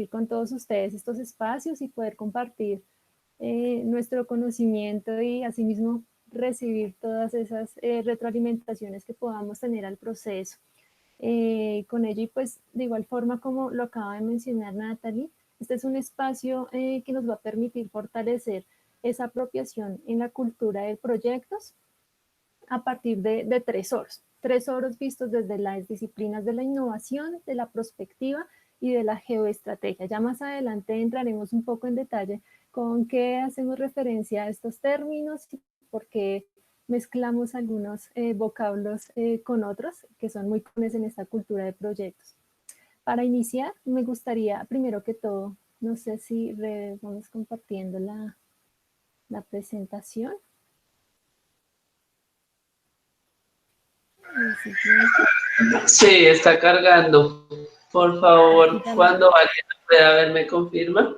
compartir con todos ustedes estos espacios y poder compartir nuestro conocimiento y asimismo recibir todas esas retroalimentaciones que podamos tener al proceso. Con ello y pues de igual forma como lo acaba de mencionar Natalie, este es un espacio que nos va a permitir fortalecer esa apropiación en la cultura de proyectos a partir de 3 oros vistos desde las disciplinas de la innovación, de la prospectiva y de la geoestrategia. Ya más adelante entraremos un poco en detalle con qué hacemos referencia a estos términos y por qué mezclamos algunos vocablos con otros que son muy comunes en esta cultura de proyectos. Para iniciar, me gustaría, primero que todo, no sé si vamos compartiendo la presentación. Sí, está cargando. Por favor, cuando alguien pueda ver, ¿me confirma?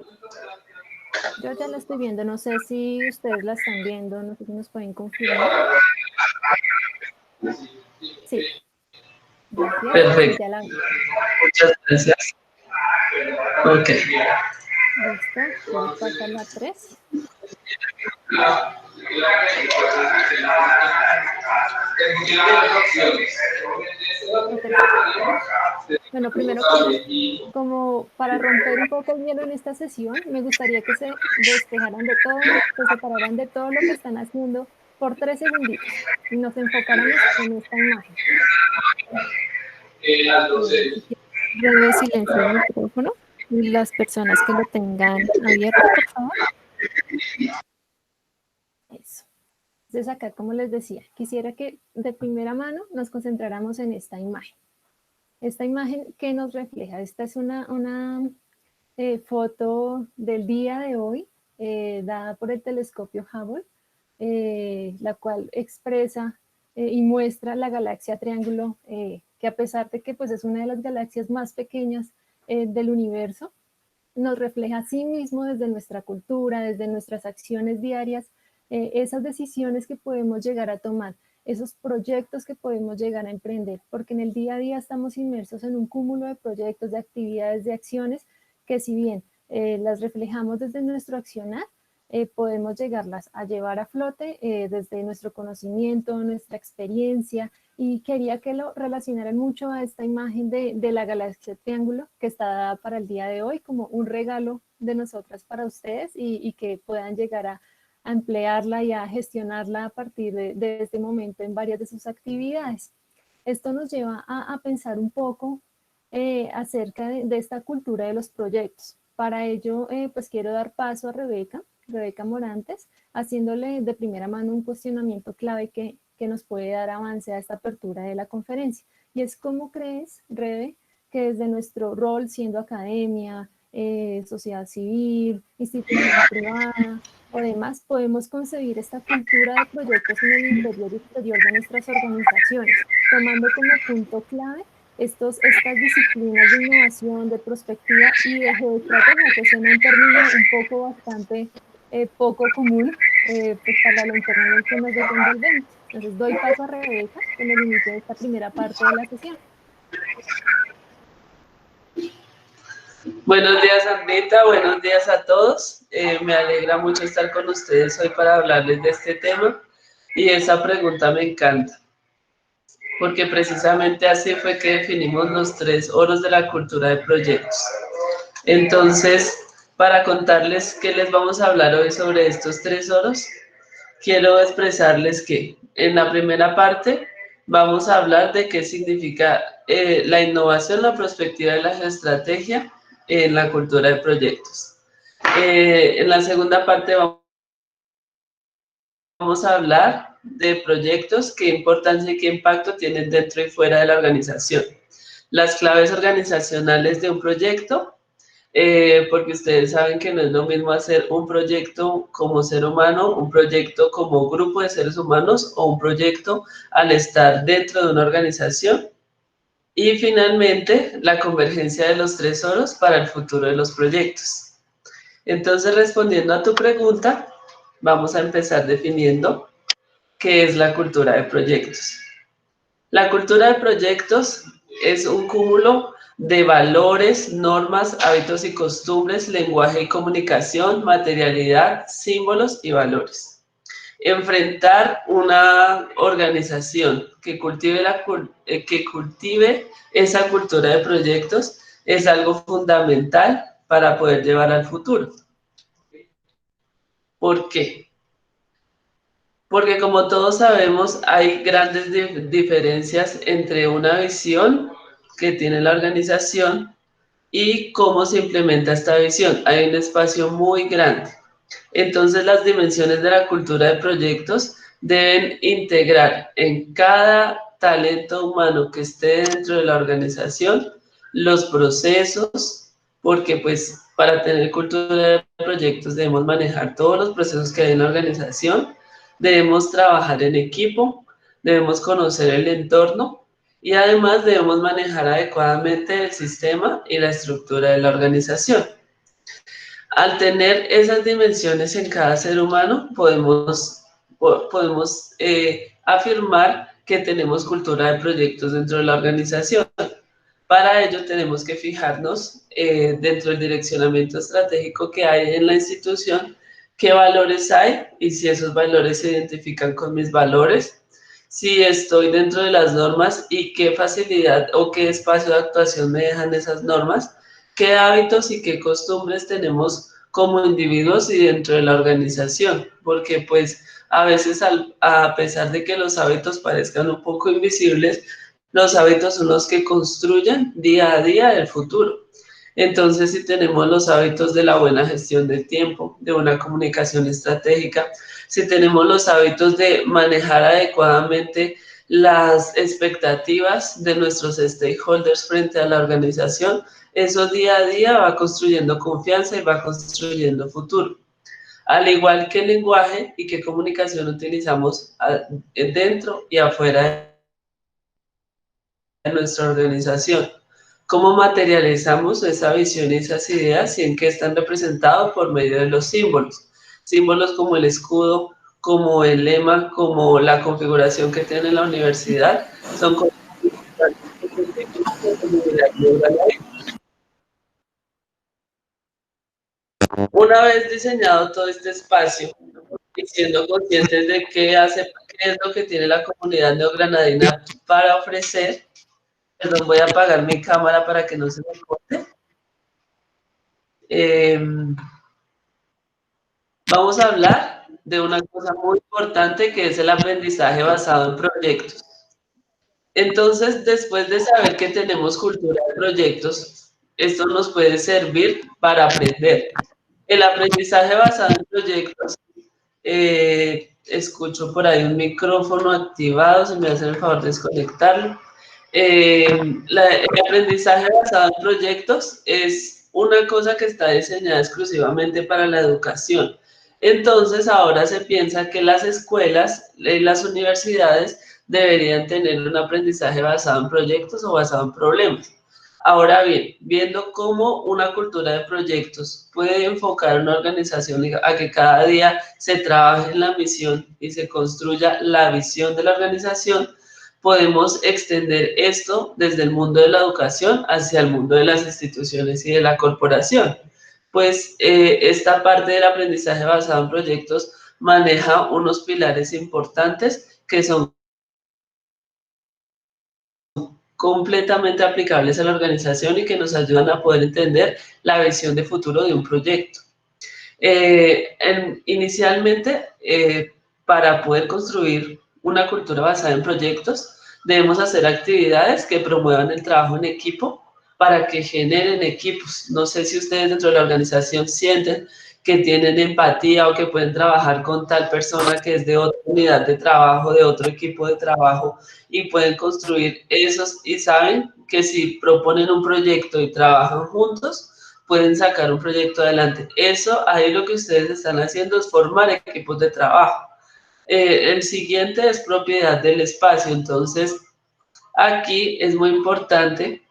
Yo ya la estoy viendo, no sé si ustedes la están viendo, no sé si nos pueden confirmar. Sí. Gracias. Perfecto. Sí, ya la vi. Muchas gracias. Ok. Listo, voy a pasar la 3. Bueno, primero como para romper un poco el hielo en esta sesión, me gustaría que se despejaran de todo, se separaran de todo lo que están haciendo por 3 segunditos y nos enfocáramos en esta imagen. Breve silencio del micrófono y las personas que lo tengan abierto, por favor. Eso. Entonces acá, como les decía, quisiera que de primera mano nos concentráramos en esta imagen. Esta imagen, ¿qué nos refleja? Esta es una foto del día de hoy, dada por el telescopio Hubble, la cual expresa y muestra la galaxia Triángulo, que a pesar de que pues, es una de las galaxias más pequeñas del universo, nos refleja a sí mismo desde nuestra cultura, desde nuestras acciones diarias, esas decisiones que podemos llegar a tomar, esos proyectos que podemos llegar a emprender, porque en el día a día estamos inmersos en un cúmulo de proyectos, de actividades, de acciones, que si bien las reflejamos desde nuestro accionar, podemos llegarlas a llevar a flote desde nuestro conocimiento, nuestra experiencia, y quería que lo relacionaran mucho a esta imagen de la galaxia Triángulo que está dada para el día de hoy como un regalo de nosotras para ustedes y que puedan llegar a emplearla y a gestionarla a partir de este momento en varias de sus actividades. Esto nos lleva a pensar un poco acerca de esta cultura de los proyectos. Para ello, pues quiero dar paso a Rebeca Morantes, haciéndole de primera mano un cuestionamiento clave que nos puede dar avance a esta apertura de la conferencia. Y es cómo crees, Rebe, que desde nuestro rol siendo academia, sociedad civil, institución privada o demás, podemos concebir esta cultura de proyectos en el interior y exterior de nuestras organizaciones, tomando como punto clave estas disciplinas de innovación, de prospectiva y de geoestrategia, que suena un término un poco bastante poco común pues para el entorno en el que nos desenvolvemos. Entonces doy paso a Rebeca en el inicio de esta primera parte de la sesión. Buenos días, Andrita, buenos días a todos. Me alegra mucho estar con ustedes hoy para hablarles de este tema y esa pregunta me encanta, porque precisamente así fue que definimos los 3 oros de la cultura de proyectos. Entonces, para contarles qué les vamos a hablar hoy sobre estos 3 oros, quiero expresarles que en la primera parte vamos a hablar de qué significa la innovación, la perspectiva y la geoestrategia en la cultura de proyectos. En la segunda parte vamos a hablar de proyectos, qué importancia y qué impacto tienen dentro y fuera de la organización. Las claves organizacionales de un proyecto, porque ustedes saben que no es lo mismo hacer un proyecto como ser humano, un proyecto como grupo de seres humanos o un proyecto al estar dentro de una organización. Y finalmente, la convergencia de los 3 oros para el futuro de los proyectos. Entonces, respondiendo a tu pregunta, vamos a empezar definiendo qué es la cultura de proyectos. La cultura de proyectos es un cúmulo de valores, normas, hábitos y costumbres, lenguaje y comunicación, materialidad, símbolos y valores. Enfrentar una organización que cultive, que cultive esa cultura de proyectos es algo fundamental para poder llevar al futuro. ¿Por qué? Porque como todos sabemos, hay grandes diferencias entre una visión que tiene la organización y cómo se implementa esta visión. Hay un espacio muy grande. Entonces, las dimensiones de la cultura de proyectos deben integrar en cada talento humano que esté dentro de la organización los procesos, porque pues para tener cultura de proyectos debemos manejar todos los procesos que hay en la organización, debemos trabajar en equipo, debemos conocer el entorno y además debemos manejar adecuadamente el sistema y la estructura de la organización. Al tener esas dimensiones en cada ser humano, podemos afirmar que tenemos cultura de proyectos dentro de la organización. Para ello tenemos que fijarnos dentro del direccionamiento estratégico que hay en la institución, qué valores hay y si esos valores se identifican con mis valores, si estoy dentro de las normas y qué facilidad o qué espacio de actuación me dejan esas normas, qué hábitos y qué costumbres tenemos como individuos y dentro de la organización, porque pues a veces a pesar de que los hábitos parezcan un poco invisibles, los hábitos son los que construyen día a día el futuro. Entonces, si tenemos los hábitos de la buena gestión del tiempo, de una comunicación estratégica, si tenemos los hábitos de manejar adecuadamente las expectativas de nuestros stakeholders frente a la organización, eso día a día va construyendo confianza y va construyendo futuro. Al igual que el lenguaje y qué comunicación utilizamos dentro y afuera de nuestra organización. ¿Cómo materializamos esa visión y esas ideas y en qué están representados por medio de los símbolos? Símbolos como el escudo, como el lema, como la configuración que tiene la universidad, son cosas importantes. Una vez diseñado todo este espacio y siendo conscientes de qué es lo que tiene la comunidad neogranadina para ofrecer, perdón, voy a apagar mi cámara para que no se me corte. Vamos a hablar de una cosa muy importante que es el aprendizaje basado en proyectos. Entonces, después de saber que tenemos cultura de proyectos, esto nos puede servir para aprender. El aprendizaje basado en proyectos, escucho por ahí un micrófono activado, si me hacen el favor de desconectarlo. El aprendizaje basado en proyectos es una cosa que está diseñada exclusivamente para la educación. Entonces ahora se piensa que las escuelas y las universidades deberían tener un aprendizaje basado en proyectos o basado en problemas. Ahora bien, viendo cómo una cultura de proyectos puede enfocar una organización a que cada día se trabaje en la misión y se construya la visión de la organización, podemos extender esto desde el mundo de la educación hacia el mundo de las instituciones y de la corporación. Pues esta parte del aprendizaje basado en proyectos maneja unos pilares importantes que son completamente aplicables a la organización y que nos ayudan a poder entender la visión de futuro de un proyecto. Inicialmente, para poder construir una cultura basada en proyectos, debemos hacer actividades que promuevan el trabajo en equipo para que generen equipos. No sé si ustedes dentro de la organización sienten que tienen empatía o que pueden trabajar con tal persona que es de otra unidad de trabajo, de otro equipo de trabajo y pueden construir esos y saben que si proponen un proyecto y trabajan juntos, pueden sacar un proyecto adelante. Eso, ahí lo que ustedes están haciendo es formar equipos de trabajo. El siguiente es propiedad del espacio, entonces aquí es muy importante.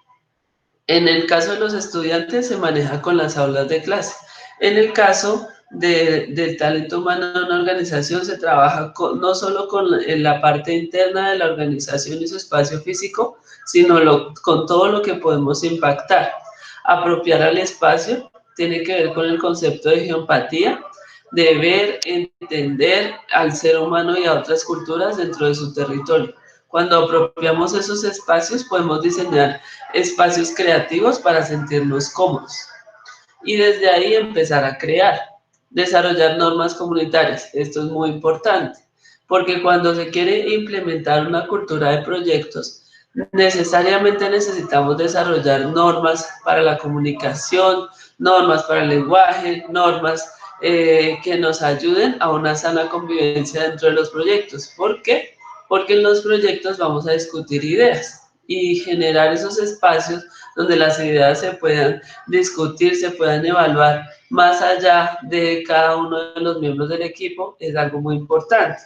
En el caso de los estudiantes se maneja con las aulas de clase. En el caso del talento humano en una organización se trabaja no solo en la parte interna de la organización y su espacio físico, sino con todo lo que podemos impactar. Apropiar al espacio tiene que ver con el concepto de geoempatía, de ver, entender al ser humano y a otras culturas dentro de su territorio. Cuando apropiamos esos espacios, podemos diseñar espacios creativos para sentirnos cómodos y desde ahí empezar a crear, desarrollar normas comunitarias. Esto es muy importante, porque cuando se quiere implementar una cultura de proyectos, necesariamente necesitamos desarrollar normas para la comunicación, normas para el lenguaje, normas que nos ayuden a una sana convivencia dentro de los proyectos. ¿Por qué? Porque en los proyectos vamos a discutir ideas y generar esos espacios donde las ideas se puedan discutir, se puedan evaluar más allá de cada uno de los miembros del equipo, es algo muy importante.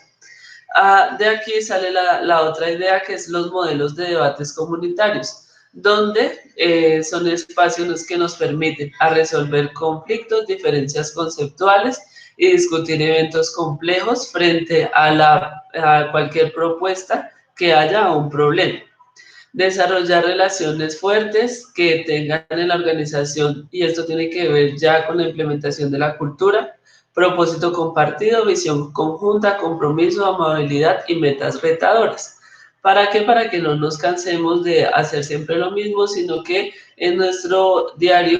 De aquí sale la otra idea, que es los modelos de debates comunitarios, donde son espacios que nos permiten a resolver conflictos, diferencias conceptuales y discutir eventos complejos frente a cualquier propuesta que haya un problema. Desarrollar relaciones fuertes que tengan en la organización, y esto tiene que ver ya con la implementación de la cultura, propósito compartido, visión conjunta, compromiso, amabilidad y metas retadoras. ¿Para qué? Para que no nos cansemos de hacer siempre lo mismo, sino que en nuestro diario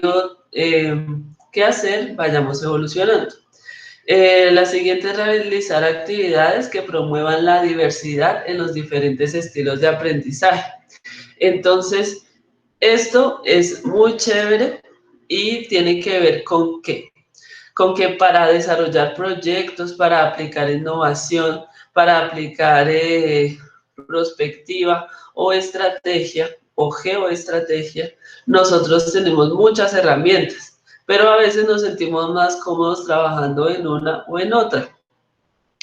qué hacer vayamos evolucionando. La siguiente es realizar actividades que promuevan la diversidad en los diferentes estilos de aprendizaje. Entonces, esto es muy chévere y tiene que ver con qué. Con que para desarrollar proyectos, para aplicar innovación, para aplicar prospectiva o estrategia o geoestrategia, nosotros tenemos muchas herramientas, pero a veces nos sentimos más cómodos trabajando en una o en otra.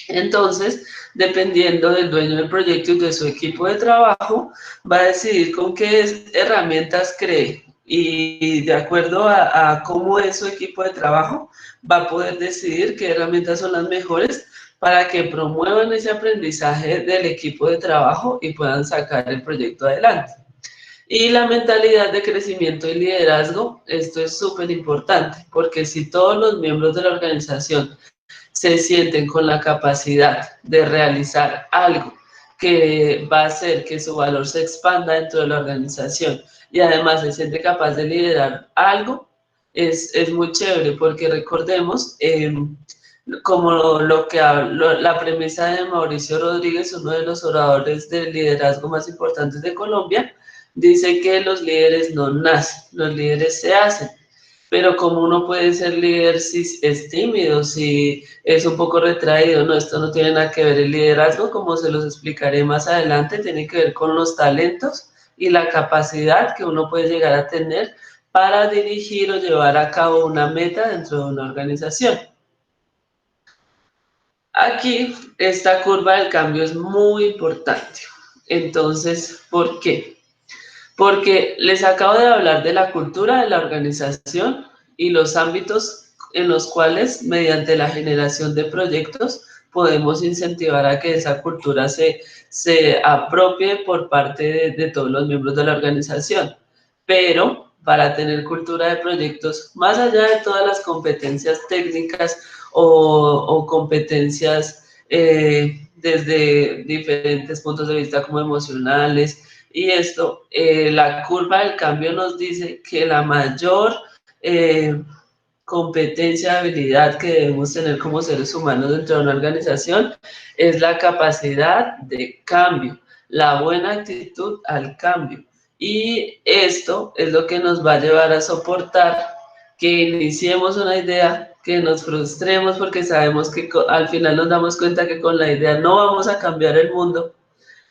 Entonces, dependiendo del dueño del proyecto y de su equipo de trabajo, va a decidir con qué herramientas cree y de acuerdo a cómo es su equipo de trabajo, va a poder decidir qué herramientas son las mejores para que promuevan ese aprendizaje del equipo de trabajo y puedan sacar el proyecto adelante. Y la mentalidad de crecimiento y liderazgo, esto es súper importante, porque si todos los miembros de la organización se sienten con la capacidad de realizar algo que va a hacer que su valor se expanda dentro de la organización y además se siente capaz de liderar algo, es muy chévere porque recordemos, como la premisa de Mauricio Rodríguez, uno de los oradores del liderazgo más importantes de Colombia, dice que los líderes no nacen, los líderes se hacen. Pero como uno puede ser líder si es tímido, si es un poco retraído, no, esto no tiene nada que ver. El liderazgo, como se los explicaré más adelante, tiene que ver con los talentos y la capacidad que uno puede llegar a tener para dirigir o llevar a cabo una meta dentro de una organización. Aquí, esta curva del cambio es muy importante. Entonces, ¿por qué? Porque les acabo de hablar de la cultura de la organización y los ámbitos en los cuales, mediante la generación de proyectos, podemos incentivar a que esa cultura se apropie por parte de todos los miembros de la organización. Pero para tener cultura de proyectos, más allá de todas las competencias técnicas o competencias desde diferentes puntos de vista como emocionales, y esto, la curva del cambio nos dice que la mayor competencia, habilidad que debemos tener como seres humanos dentro de una organización es la capacidad de cambio, la buena actitud al cambio. Y esto es lo que nos va a llevar a soportar que iniciemos una idea, que nos frustremos porque sabemos que al final nos damos cuenta que con la idea no vamos a cambiar el mundo,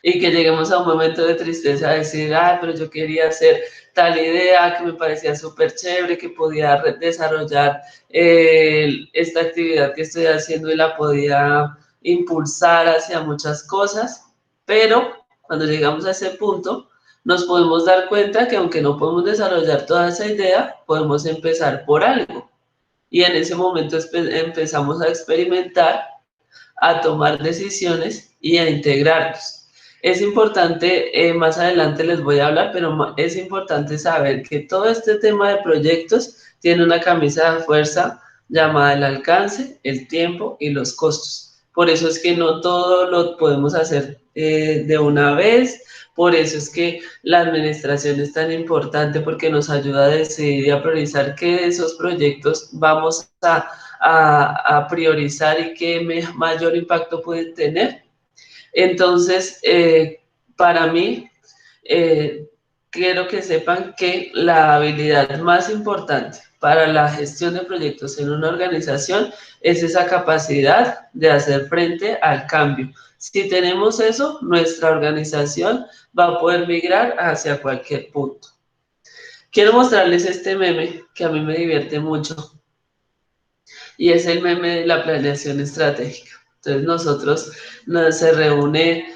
y que lleguemos a un momento de tristeza, a decir, pero yo quería hacer tal idea que me parecía súper chévere, que podía desarrollar esta actividad que estoy haciendo y la podía impulsar hacia muchas cosas, pero cuando llegamos a ese punto, nos podemos dar cuenta que aunque no podemos desarrollar toda esa idea, podemos empezar por algo. y en ese momento empezamos a experimentar, a tomar decisiones y a integrarnos. Es importante, más adelante les voy a hablar, pero es importante saber que todo este tema de proyectos tiene una camisa de fuerza llamada el alcance, el tiempo y los costos. Por eso es que no todo lo podemos hacer de una vez, por eso es que la administración es tan importante porque nos ayuda a decidir y a priorizar qué de esos proyectos vamos a priorizar y qué mayor impacto pueden tener. Entonces, para mí, quiero que sepan que la habilidad más importante para la gestión de proyectos en una organización es esa capacidad de hacer frente al cambio. Si tenemos eso, nuestra organización va a poder migrar hacia cualquier punto. Quiero mostrarles este meme que a mí me divierte mucho y es el meme de la planeación estratégica. Entonces nosotros se reúne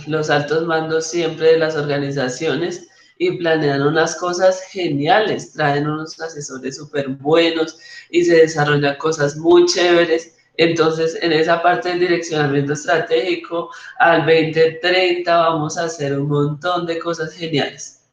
los altos mandos siempre de las organizaciones y planean unas cosas geniales, traen unos asesores súper buenos y se desarrollan cosas muy chéveres. Entonces, en esa parte del direccionamiento estratégico, al 2030 vamos a hacer un montón de cosas geniales.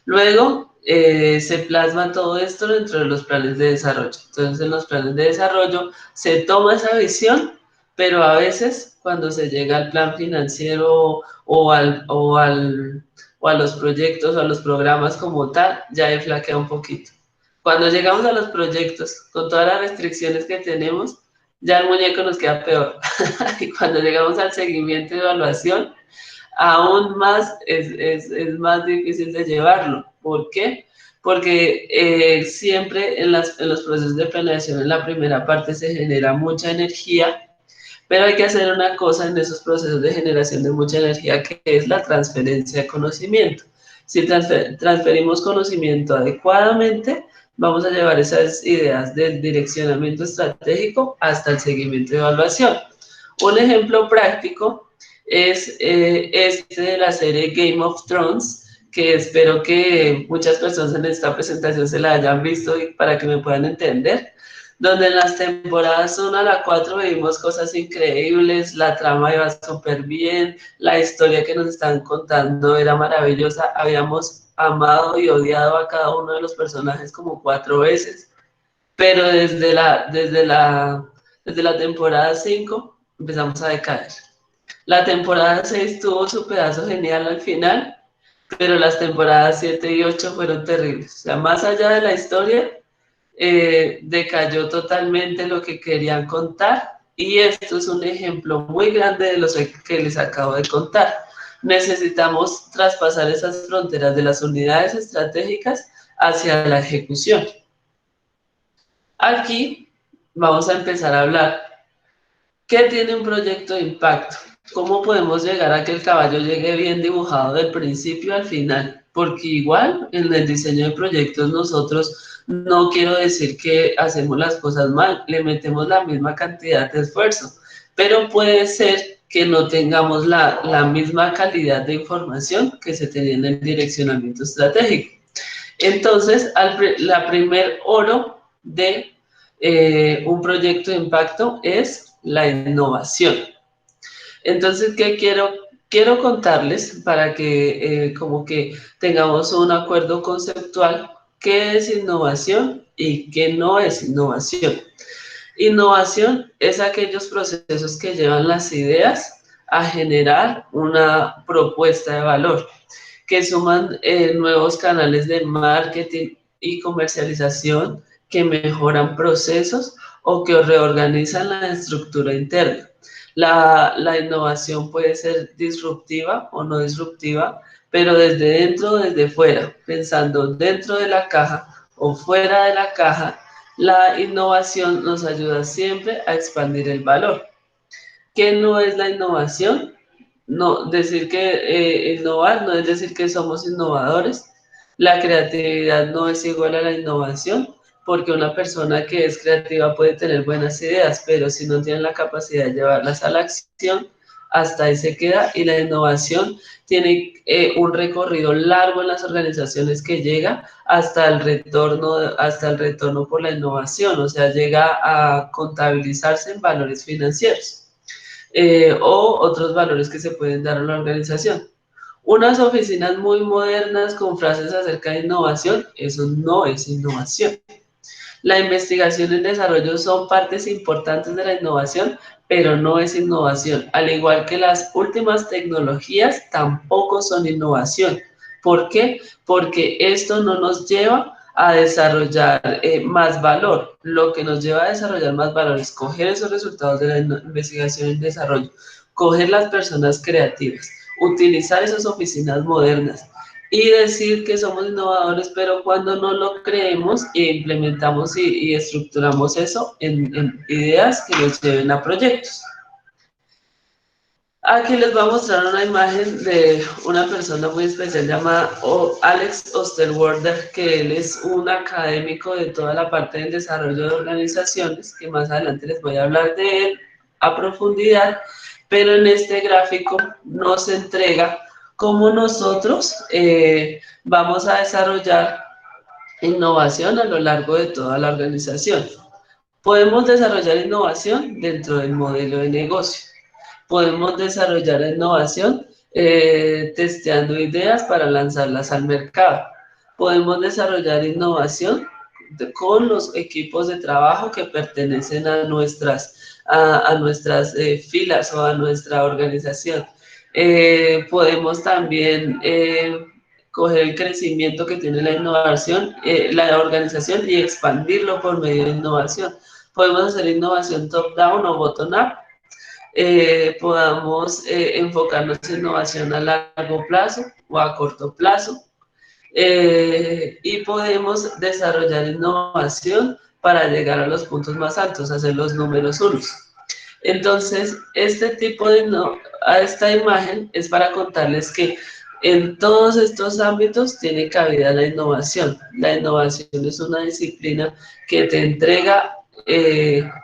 Luego se plasma todo esto dentro de los planes de desarrollo. Entonces, en los planes de desarrollo se toma esa visión, pero a veces cuando se llega al plan financiero o a los proyectos o a los programas como tal, ya flaquea un poquito. Cuando llegamos a los proyectos, con todas las restricciones que tenemos, ya el muñeco nos queda peor. Y cuando llegamos al seguimiento y evaluación, aún más es más difícil de llevarlo. ¿Por qué? Porque siempre en los procesos de planeación en la primera parte se genera mucha energía, pero hay que hacer una cosa en esos procesos de generación de mucha energía que es la transferencia de conocimiento. Si transferimos conocimiento adecuadamente, vamos a llevar esas ideas del direccionamiento estratégico hasta el seguimiento de evaluación. Un ejemplo práctico es este de la serie Game of Thrones, que espero que muchas personas en esta presentación se la hayan visto y para que me puedan entender, donde en las temporadas 1 a la 4 vimos cosas increíbles, la trama iba súper bien, la historia que nos están contando era maravillosa, habíamos amado y odiado a cada uno de los personajes como 4 veces, pero desde la temporada 5 empezamos a decaer. La temporada 6 tuvo su pedazo genial al final, pero las temporadas 7 y 8 fueron terribles. O sea, más allá de la historia, decayó totalmente lo que querían contar y esto es un ejemplo muy grande de lo que les acabo de contar. Necesitamos traspasar esas fronteras de las unidades estratégicas hacia la ejecución. Aquí vamos a empezar a hablar. ¿Qué tiene un proyecto de impacto? ¿Cómo podemos llegar a que el caballo llegue bien dibujado del principio al final? Porque igual en el diseño de proyectos nosotros no quiero decir que hacemos las cosas mal, le metemos la misma cantidad de esfuerzo, pero puede ser que no tengamos la misma calidad de información que se tenía en el direccionamiento estratégico. Entonces, la primer oro de un proyecto de impacto es la innovación. Entonces, ¿qué quiero contarles para que como que tengamos un acuerdo conceptual? ¿Qué es innovación y qué no es innovación? Innovación es aquellos procesos que llevan las ideas a generar una propuesta de valor, que suman nuevos canales de marketing y comercialización, que mejoran procesos o que reorganizan la estructura interna. La innovación puede ser disruptiva o no disruptiva, pero desde dentro o desde fuera, pensando dentro de la caja o fuera de la caja, la innovación nos ayuda siempre a expandir el valor. ¿Qué no es la innovación? No, decir que innovar no es decir que somos innovadores. La creatividad no es igual a la innovación, porque una persona que es creativa puede tener buenas ideas, pero si no tiene la capacidad de llevarlas a la acción, hasta ahí se queda, y la innovación tiene un recorrido largo en las organizaciones que llega hasta el retorno por la innovación, o sea, llega a contabilizarse en valores financieros o otros valores que se pueden dar a la organización. Unas oficinas muy modernas con frases acerca de innovación, eso no es innovación. La investigación y el desarrollo son partes importantes de la innovación, pero no es innovación. Al igual que las últimas tecnologías, tampoco son innovación. ¿Por qué? Porque esto no nos lleva a desarrollar más valor. Lo que nos lleva a desarrollar más valor es coger esos resultados de la investigación y desarrollo, coger las personas creativas, utilizar esas oficinas modernas, y decir que somos innovadores, pero cuando no lo creemos e implementamos y estructuramos eso en ideas que nos lleven a proyectos. Aquí les voy a mostrar una imagen de una persona muy especial llamada Alex Osterwalder, que él es un académico de toda la parte del desarrollo de organizaciones, que más adelante les voy a hablar de él a profundidad, pero en este gráfico nos entrega cómo nosotros vamos a desarrollar innovación a lo largo de toda la organización. Podemos desarrollar innovación dentro del modelo de negocio. Podemos desarrollar la innovación testeando ideas para lanzarlas al mercado. Podemos desarrollar innovación con los equipos de trabajo que pertenecen a nuestras filas o a nuestra organización. Podemos también coger el crecimiento que tiene la innovación, la organización, y expandirlo por medio de innovación. Podemos hacer innovación top-down o bottom-up. Podamos enfocarnos en innovación a largo plazo o a corto plazo, y podemos desarrollar innovación para llegar a los puntos más altos, hacer los números unos. Entonces, esta imagen es para contarles que en todos estos ámbitos tiene cabida la innovación. La innovación es una disciplina que te entrega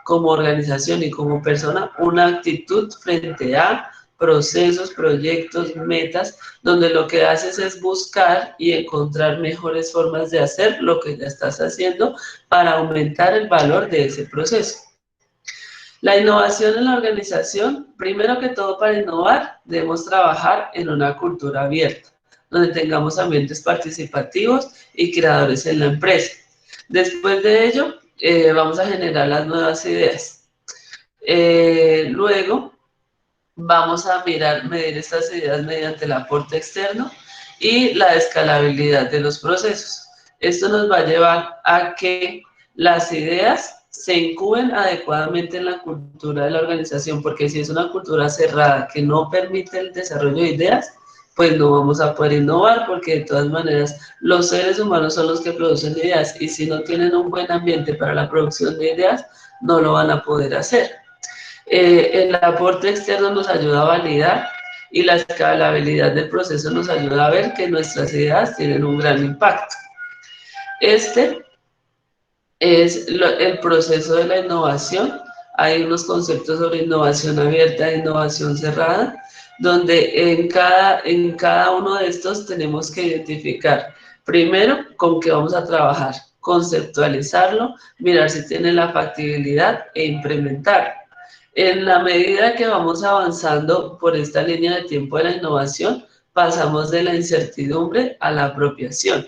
como organización y como persona una actitud frente a procesos, proyectos, metas, donde lo que haces es buscar y encontrar mejores formas de hacer lo que ya estás haciendo para aumentar el valor de ese proceso. La innovación en la organización, primero que todo, para innovar debemos trabajar en una cultura abierta, donde tengamos ambientes participativos y creadores en la empresa. Después de ello, vamos a generar las nuevas ideas. Luego, vamos a medir estas ideas mediante el aporte externo y la escalabilidad de los procesos. Esto nos va a llevar a que las ideas se incuben adecuadamente en la cultura de la organización, porque si es una cultura cerrada que no permite el desarrollo de ideas, pues no vamos a poder innovar, porque de todas maneras los seres humanos son los que producen ideas, y si no tienen un buen ambiente para la producción de ideas, no lo van a poder hacer. El aporte externo nos ayuda a validar, y la escalabilidad del proceso nos ayuda a ver que nuestras ideas tienen un gran impacto. Este es el proceso de la innovación. Hay unos conceptos sobre innovación abierta e innovación cerrada, donde en cada uno de estos tenemos que identificar primero con qué vamos a trabajar, conceptualizarlo, mirar si tiene la factibilidad e implementar. En la medida que vamos avanzando por esta línea de tiempo de la innovación, pasamos de la incertidumbre a la apropiación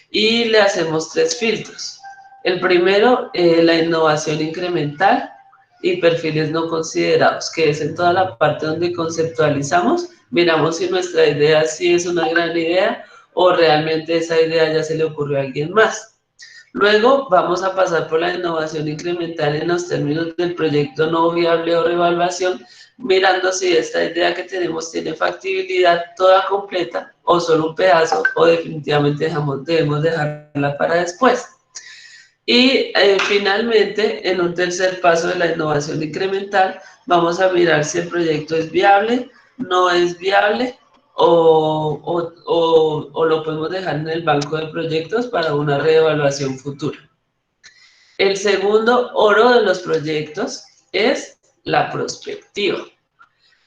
y le hacemos 3 filtros. El primero, la innovación incremental y perfiles no considerados, que es en toda la parte donde conceptualizamos, miramos si nuestra idea sí es una gran idea o realmente esa idea ya se le ocurrió a alguien más. Luego vamos a pasar por la innovación incremental en los términos del proyecto no viable o reevaluación, mirando si esta idea que tenemos tiene factibilidad toda completa o solo un pedazo, o definitivamente debemos dejarla para después. Y finalmente, en un tercer paso de la innovación incremental, vamos a mirar si el proyecto es viable, no es viable, o lo podemos dejar en el banco de proyectos para una reevaluación futura. El segundo oro de los proyectos es la prospectiva.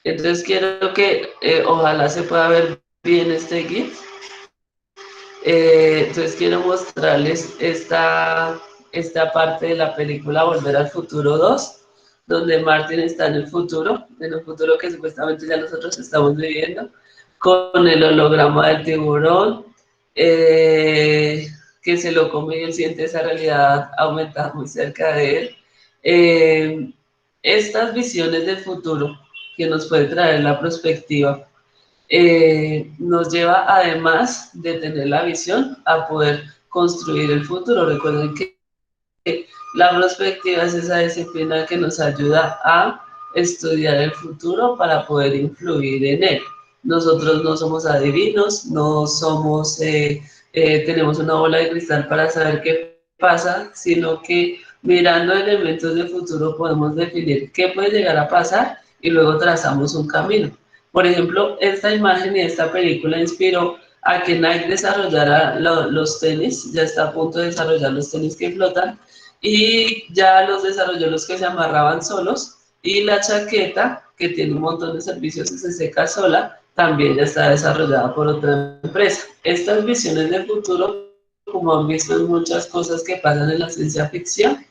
Entonces quiero que ojalá se pueda ver bien este GIF. Entonces quiero mostrarles esta parte de la película Volver al Futuro 2, donde Martin está en un futuro que supuestamente ya nosotros estamos viviendo, con el holograma del tiburón, que se lo come y él siente esa realidad aumentada muy cerca de él. Eh, Estas visiones del futuro que nos puede traer la perspectiva nos lleva, además de tener la visión, a poder construir el futuro. Recuerden que la perspectiva es esa disciplina que nos ayuda a estudiar el futuro para poder influir en él. Nosotros no somos adivinos, no somos, tenemos una bola de cristal para saber qué pasa, sino que mirando elementos de futuro podemos definir qué puede llegar a pasar y luego trazamos un camino. Por ejemplo, esta imagen y esta película inspiró a que Nike desarrollara los tenis, ya está a punto de desarrollar los tenis que flotan, y ya los desarrolló los que se amarraban solos, y la chaqueta, que tiene un montón de servicios y se seca sola, también ya está desarrollada por otra empresa. Estas visiones del futuro, como han visto en muchas cosas que pasan en la ciencia ficción,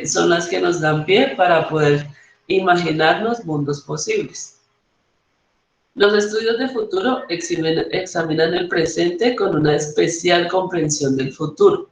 son las que nos dan pie para poder imaginarnos mundos posibles. Los estudios de futuro examinan el presente con una especial comprensión del futuro.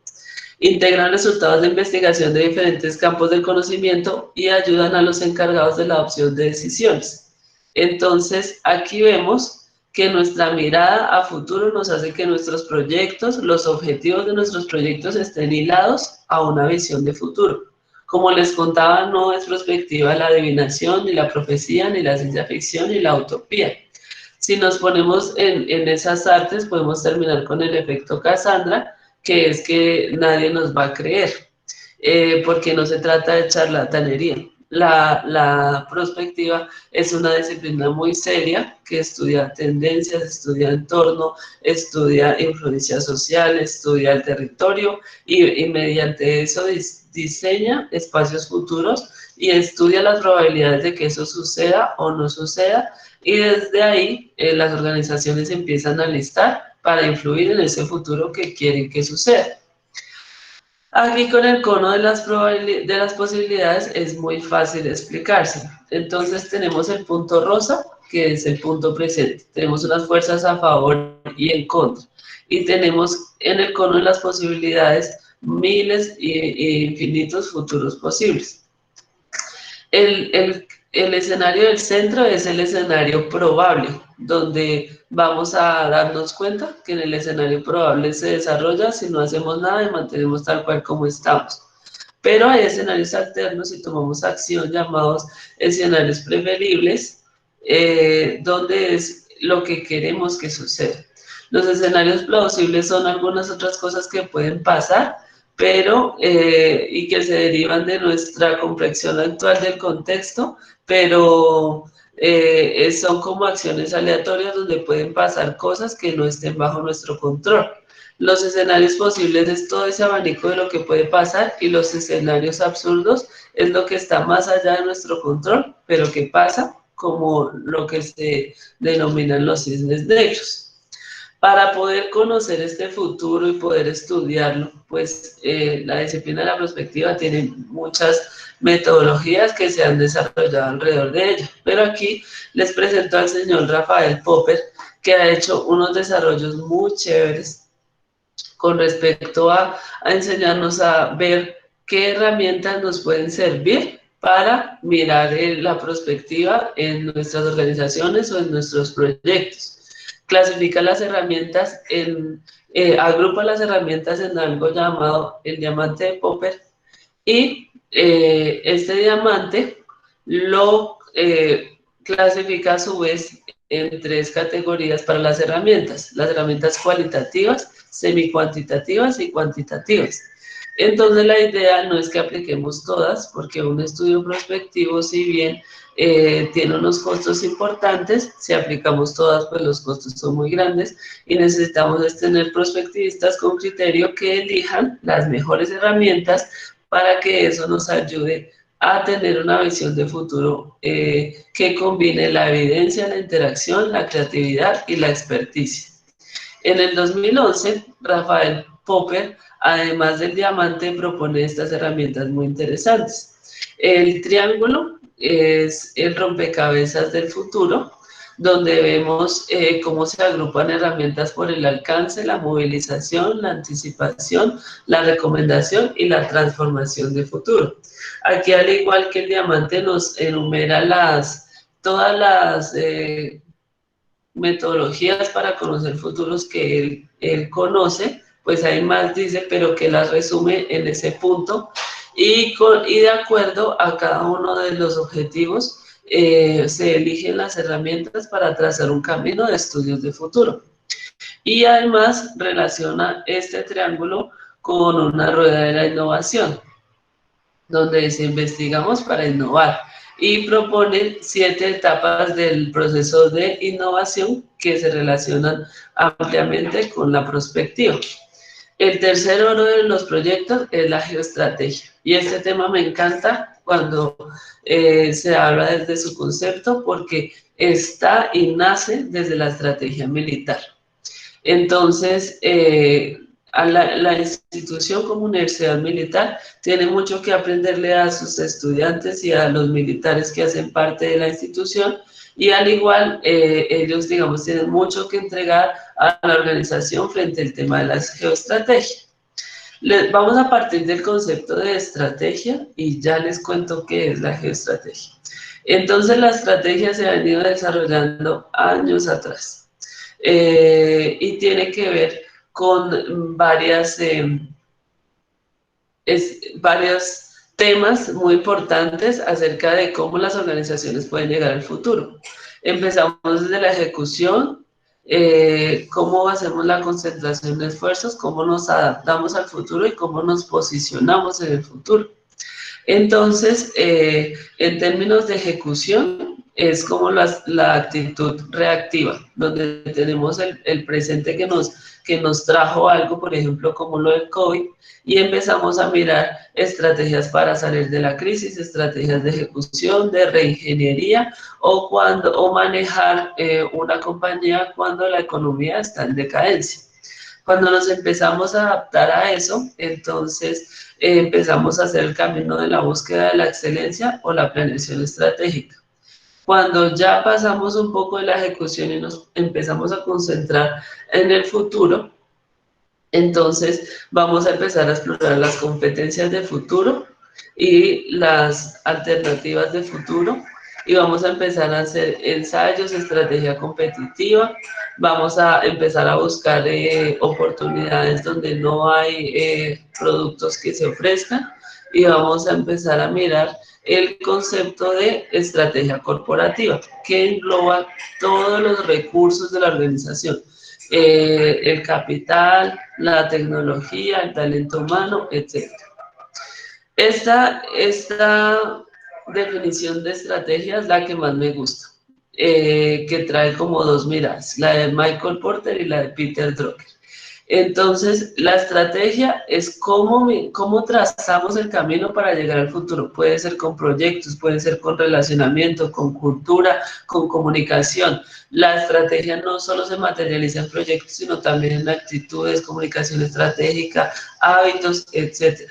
Integran resultados de investigación de diferentes campos del conocimiento y ayudan a los encargados de la adopción de decisiones. Entonces, aquí vemos que nuestra mirada a futuro nos hace que nuestros proyectos, los objetivos de nuestros proyectos estén hilados a una visión de futuro. Como les contaba, no es prospectiva la adivinación, ni la profecía, ni la ciencia ficción, ni la utopía. Si nos ponemos en esas artes, podemos terminar con el efecto Cassandra, que es que nadie nos va a creer, porque no se trata de charlatanería. La prospectiva es una disciplina muy seria que estudia tendencias, estudia entorno, estudia influencia social, estudia el territorio y mediante eso diseña espacios futuros y estudia las probabilidades de que eso suceda o no suceda, y desde ahí las organizaciones empiezan a listar para influir en ese futuro que quieren que suceda. Aquí con el cono de las posibilidades es muy fácil explicarse. Entonces tenemos el punto rosa, que es el punto presente. Tenemos unas fuerzas a favor y en contra. Y tenemos en el cono de las posibilidades miles e infinitos futuros posibles. El escenario del centro es el escenario probable, donde vamos a darnos cuenta que en el escenario probable se desarrolla si no hacemos nada y mantenemos tal cual como estamos. Pero hay escenarios alternos y tomamos acción llamados escenarios preferibles, donde es lo que queremos que suceda. Los escenarios plausibles son algunas otras cosas que pueden pasar, pero y que se derivan de nuestra comprensión actual del contexto, pero son como acciones aleatorias donde pueden pasar cosas que no estén bajo nuestro control. Los escenarios posibles es todo ese abanico de lo que puede pasar, y los escenarios absurdos es lo que está más allá de nuestro control, pero que pasa, como lo que se denominan los cisnes negros. Para poder conocer este futuro y poder estudiarlo, pues la disciplina de la prospectiva tiene muchas metodologías que se han desarrollado alrededor de ella. Pero aquí les presento al señor Rafael Popper, que ha hecho unos desarrollos muy chéveres con respecto a enseñarnos a ver qué herramientas nos pueden servir para mirar la prospectiva en nuestras organizaciones o en nuestros proyectos. Clasifica las herramientas agrupa las herramientas en algo llamado el diamante de Popper, y este diamante lo clasifica a su vez en tres categorías para las herramientas cualitativas, semicuantitativas y cuantitativas. Entonces la idea no es que apliquemos todas, porque un estudio prospectivo, si bien tiene unos costos importantes, si aplicamos todas, pues los costos son muy grandes, y necesitamos tener prospectivistas con criterio que elijan las mejores herramientas para que eso nos ayude a tener una visión de futuro que combine la evidencia, la interacción, la creatividad y la experticia. En el 2011, Rafael Popper, además del diamante, propone estas herramientas muy interesantes. El triángulo es el rompecabezas del futuro, donde vemos cómo se agrupan herramientas por el alcance, la movilización, la anticipación, la recomendación y la transformación de futuro. Aquí, al igual que el diamante, nos enumera todas las metodologías para conocer futuros que él conoce, pues hay más, dice, pero que las resume en ese punto y de acuerdo a cada uno de los objetivos se eligen las herramientas para trazar un camino de estudios de futuro. Y además relaciona este triángulo con una rueda de la innovación, donde dice investigamos para innovar y propone 7 etapas del proceso de innovación que se relacionan ampliamente con la prospectiva. El tercer oro de los proyectos es la geoestrategia y este tema me encanta cuando se habla desde su concepto porque está y nace desde la estrategia militar. Entonces, la institución como universidad militar tiene mucho que aprenderle a sus estudiantes y a los militares que hacen parte de la institución y al igual ellos, digamos, tienen mucho que entregar a la organización frente al tema de la geoestrategia. Vamos a partir del concepto de estrategia y ya les cuento qué es la geoestrategia. Entonces, la estrategia se ha venido desarrollando años atrás. Y tiene que ver con varios temas muy importantes acerca de cómo las organizaciones pueden llegar al futuro. Empezamos desde la ejecución, cómo hacemos la concentración de esfuerzos, cómo nos adaptamos al futuro y cómo nos posicionamos en el futuro. Entonces, en términos de ejecución, es como la actitud reactiva, donde tenemos el presente que nos trajo algo, por ejemplo, como lo del COVID, y empezamos a mirar estrategias para salir de la crisis, estrategias de ejecución, de reingeniería, o manejar una compañía cuando la economía está en decadencia. Cuando nos empezamos a adaptar a eso, entonces empezamos a hacer el camino de la búsqueda de la excelencia o la planeación estratégica. Cuando ya pasamos un poco de la ejecución y nos empezamos a concentrar en el futuro, entonces vamos a empezar a explorar las competencias de futuro y las alternativas de futuro y vamos a empezar a hacer ensayos, estrategia competitiva, vamos a empezar a buscar oportunidades donde no hay productos que se ofrezcan y vamos a empezar a mirar el concepto de estrategia corporativa, que engloba todos los recursos de la organización, el capital, la tecnología, el talento humano, etc. Esta definición de estrategia es la que más me gusta, que trae como dos miradas, la de Michael Porter y la de Peter Drucker. Entonces, la estrategia es cómo trazamos el camino para llegar al futuro. Puede ser con proyectos, puede ser con relacionamiento, con cultura, con comunicación. La estrategia no solo se materializa en proyectos, sino también en actitudes, comunicación estratégica, hábitos, etc.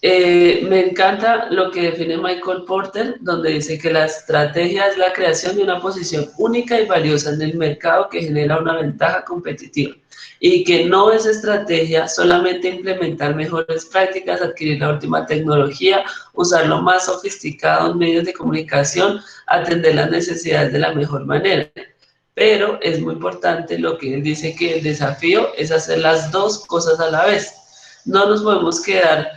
Me encanta lo que define Michael Porter, donde dice que la estrategia es la creación de una posición única y valiosa en el mercado que genera una ventaja competitiva y que no es estrategia solamente implementar mejores prácticas, adquirir la última tecnología, usar lo más sofisticado en medios de comunicación, atender las necesidades de la mejor manera. Pero es muy importante lo que él dice, que el desafío es hacer las dos cosas a la vez. No nos podemos quedar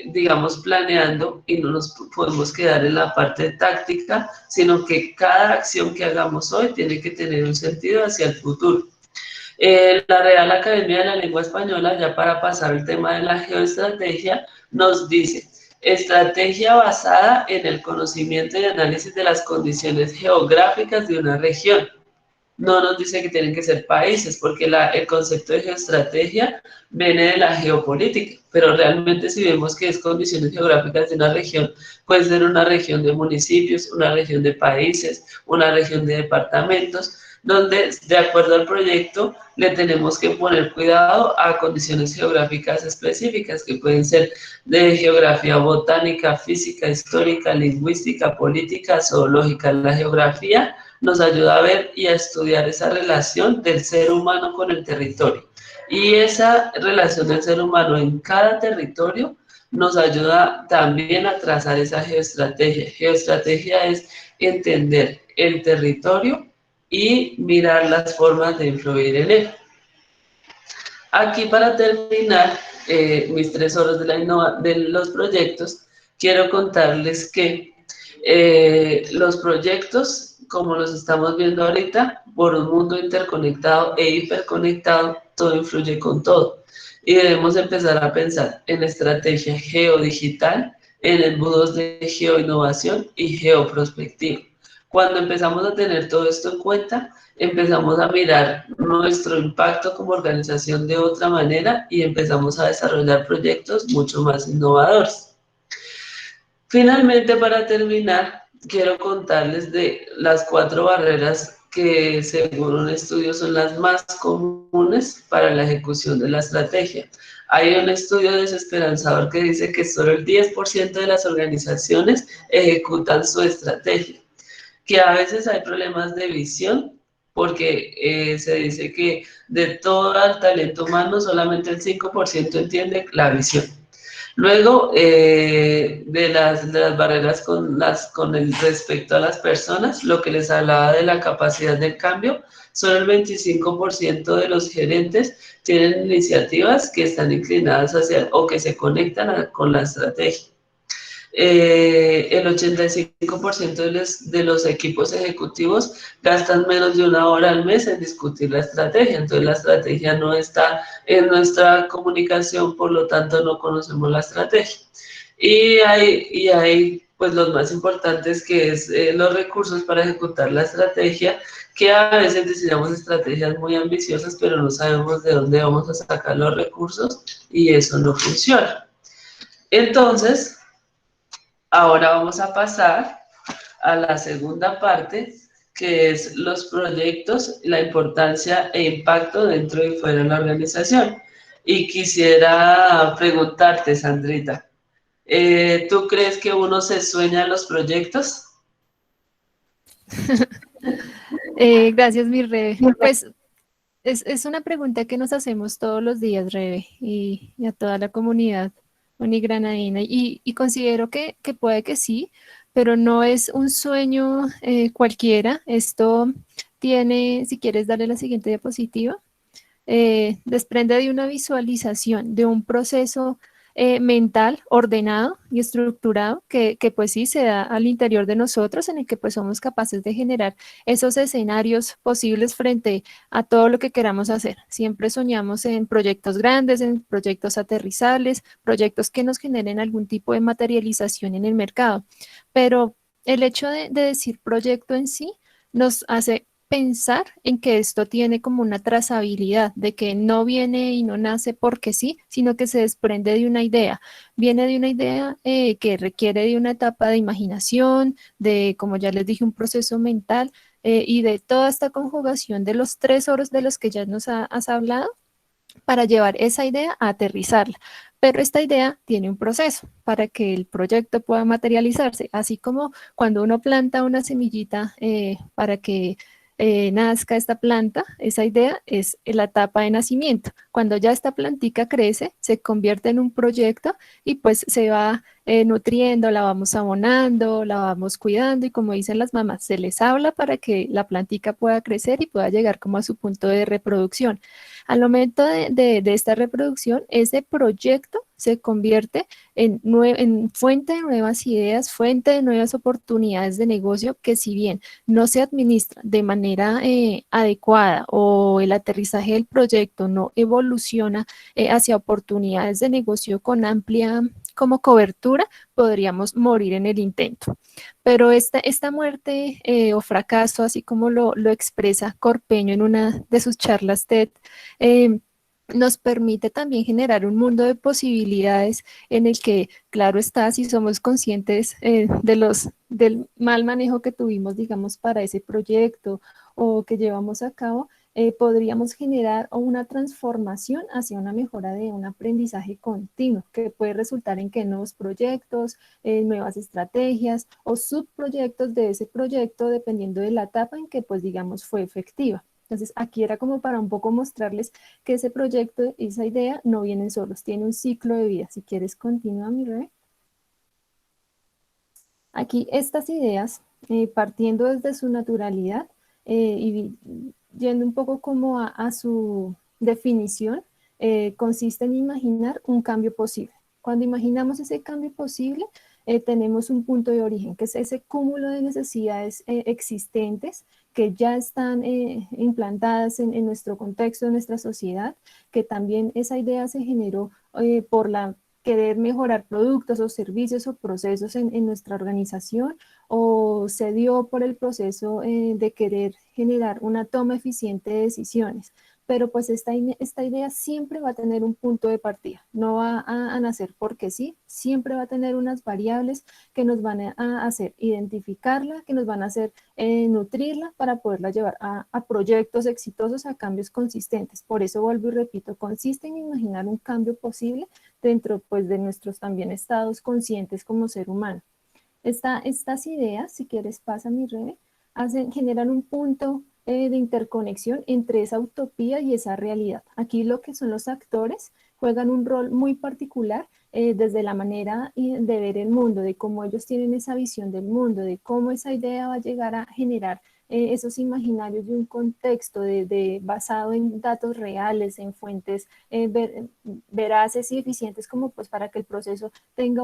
digamos, planeando y no nos podemos quedar en la parte táctica, sino que cada acción que hagamos hoy tiene que tener un sentido hacia el futuro. La Real Academia de la Lengua Española, ya para pasar el tema de la geoestrategia, nos dice: estrategia basada en el conocimiento y análisis de las condiciones geográficas de una región. no nos dice que tienen que ser países, porque el concepto de geoestrategia viene de la geopolítica, pero realmente si vemos que es condiciones geográficas de una región, puede ser una región de municipios, una región de países, una región de departamentos, donde de acuerdo al proyecto le tenemos que poner cuidado a condiciones geográficas específicas que pueden ser de geografía botánica, física, histórica, lingüística, política, zoológica. La geografía nos ayuda a ver y a estudiar esa relación del ser humano con el territorio. Y esa relación del ser humano en cada territorio nos ayuda también a trazar esa geoestrategia. Geoestrategia es entender el territorio y mirar las formas de influir en él. Aquí para terminar mis 3 horas de los proyectos, quiero contarles que los proyectos, como los estamos viendo ahorita, por un mundo interconectado e hiperconectado, todo influye con todo. Y debemos empezar a pensar en estrategia geodigital, en embudos de geoinnovación y geoprospectiva. Cuando empezamos a tener todo esto en cuenta, empezamos a mirar nuestro impacto como organización de otra manera y empezamos a desarrollar proyectos mucho más innovadores. Finalmente, para terminar, quiero contarles de las 4 barreras que según un estudio son las más comunes para la ejecución de la estrategia. Hay un estudio desesperanzador que dice que solo el 10% de las organizaciones ejecutan su estrategia, que a veces hay problemas de visión, porque se dice que de todo el talento humano solamente el 5% entiende la visión. Luego, de las barreras con el respecto a las personas, lo que les hablaba de la capacidad del cambio, solo el 25% de los gerentes tienen iniciativas que están inclinadas hacia o que se conectan con la estrategia. El 85% de los equipos ejecutivos gastan menos de 1 hora al mes en discutir la estrategia, entonces la estrategia no está en nuestra comunicación, por lo tanto no conocemos la estrategia. Y hay pues los más importantes, que es los recursos para ejecutar la estrategia, que a veces diseñamos estrategias muy ambiciosas, pero no sabemos de dónde vamos a sacar los recursos y eso no funciona. Entonces, ahora vamos a pasar a la segunda parte, que es los proyectos, la importancia e impacto dentro y fuera de la organización. Y quisiera preguntarte, Sandrita, ¿tú crees que uno se sueña en los proyectos? Gracias, mi Rebe. Pues es una pregunta que nos hacemos todos los días, Rebe, y a toda la comunidad unigranadina. Y considero que puede que sí, pero no es un sueño cualquiera. Esto tiene, si quieres darle la siguiente diapositiva, desprende de una visualización, de un proceso mental ordenado y estructurado que pues sí se da al interior de nosotros, en el que pues somos capaces de generar esos escenarios posibles frente a todo lo que queramos hacer. Siempre soñamos en proyectos grandes, en proyectos aterrizables, proyectos que nos generen algún tipo de materialización en el mercado, pero el hecho de decir proyecto en sí nos hace pensar en que esto tiene como una trazabilidad, de que no viene y no nace porque sí, sino que se desprende de una idea. Viene de una idea que requiere de una etapa de imaginación, de, como ya les dije, un proceso mental y de toda esta conjugación de los 3 oros de los que ya nos has hablado para llevar esa idea a aterrizarla. Pero esta idea tiene un proceso para que el proyecto pueda materializarse, así como cuando uno planta una semillita para que nazca esta planta, esa idea es la etapa de nacimiento. Cuando ya esta plantica crece, se convierte en un proyecto y pues se va nutriendo, la vamos abonando, la vamos cuidando y como dicen las mamás, se les habla para que la plantica pueda crecer y pueda llegar como a su punto de reproducción. Al momento de esta reproducción, ese proyecto se convierte en fuente de nuevas ideas, fuente de nuevas oportunidades de negocio que si bien no se administra de manera adecuada o el aterrizaje del proyecto no evoluciona hacia oportunidades de negocio con amplia como cobertura, podríamos morir en el intento. Pero esta muerte o fracaso, así como lo expresa Corpeño en una de sus charlas TED, nos permite también generar un mundo de posibilidades en el que, claro está, si somos conscientes del mal manejo que tuvimos, digamos, para ese proyecto o que llevamos a cabo, podríamos generar una transformación hacia una mejora de un aprendizaje continuo, que puede resultar en que nuevos proyectos, nuevas estrategias o subproyectos de ese proyecto, dependiendo de la etapa en que, pues, digamos, fue efectiva. Entonces, aquí era como para un poco mostrarles que ese proyecto, esa idea, no vienen solos, tiene un ciclo de vida. Si quieres, continúa, mi rey. Aquí estas ideas, partiendo desde su naturalidad y yendo un poco como a su definición, consiste en imaginar un cambio posible. Cuando imaginamos ese cambio posible, tenemos un punto de origen, que es ese cúmulo de necesidades existentes que ya están implantadas en nuestro contexto, en nuestra sociedad, que también esa idea se generó por la querer mejorar productos o servicios o procesos en nuestra organización, o se dio por el proceso de querer generar una toma eficiente de decisiones. Pero pues esta idea siempre va a tener un punto de partida, no va a nacer porque sí, siempre va a tener unas variables que nos van a hacer identificarla, que nos van a hacer nutrirla para poderla llevar a proyectos exitosos, a cambios consistentes. Por eso vuelvo y repito, consiste en imaginar un cambio posible dentro pues de nuestros también estados conscientes como ser humano. Estas ideas, si quieres pasa mi Rebe, generan un punto de interconexión entre esa utopía y esa realidad. Aquí lo que son los actores juegan un rol muy particular desde la manera de ver el mundo, de cómo ellos tienen esa visión del mundo, de cómo esa idea va a llegar a generar esos imaginarios de un contexto basado en datos reales, en fuentes veraces y eficientes, como pues para que el proceso tenga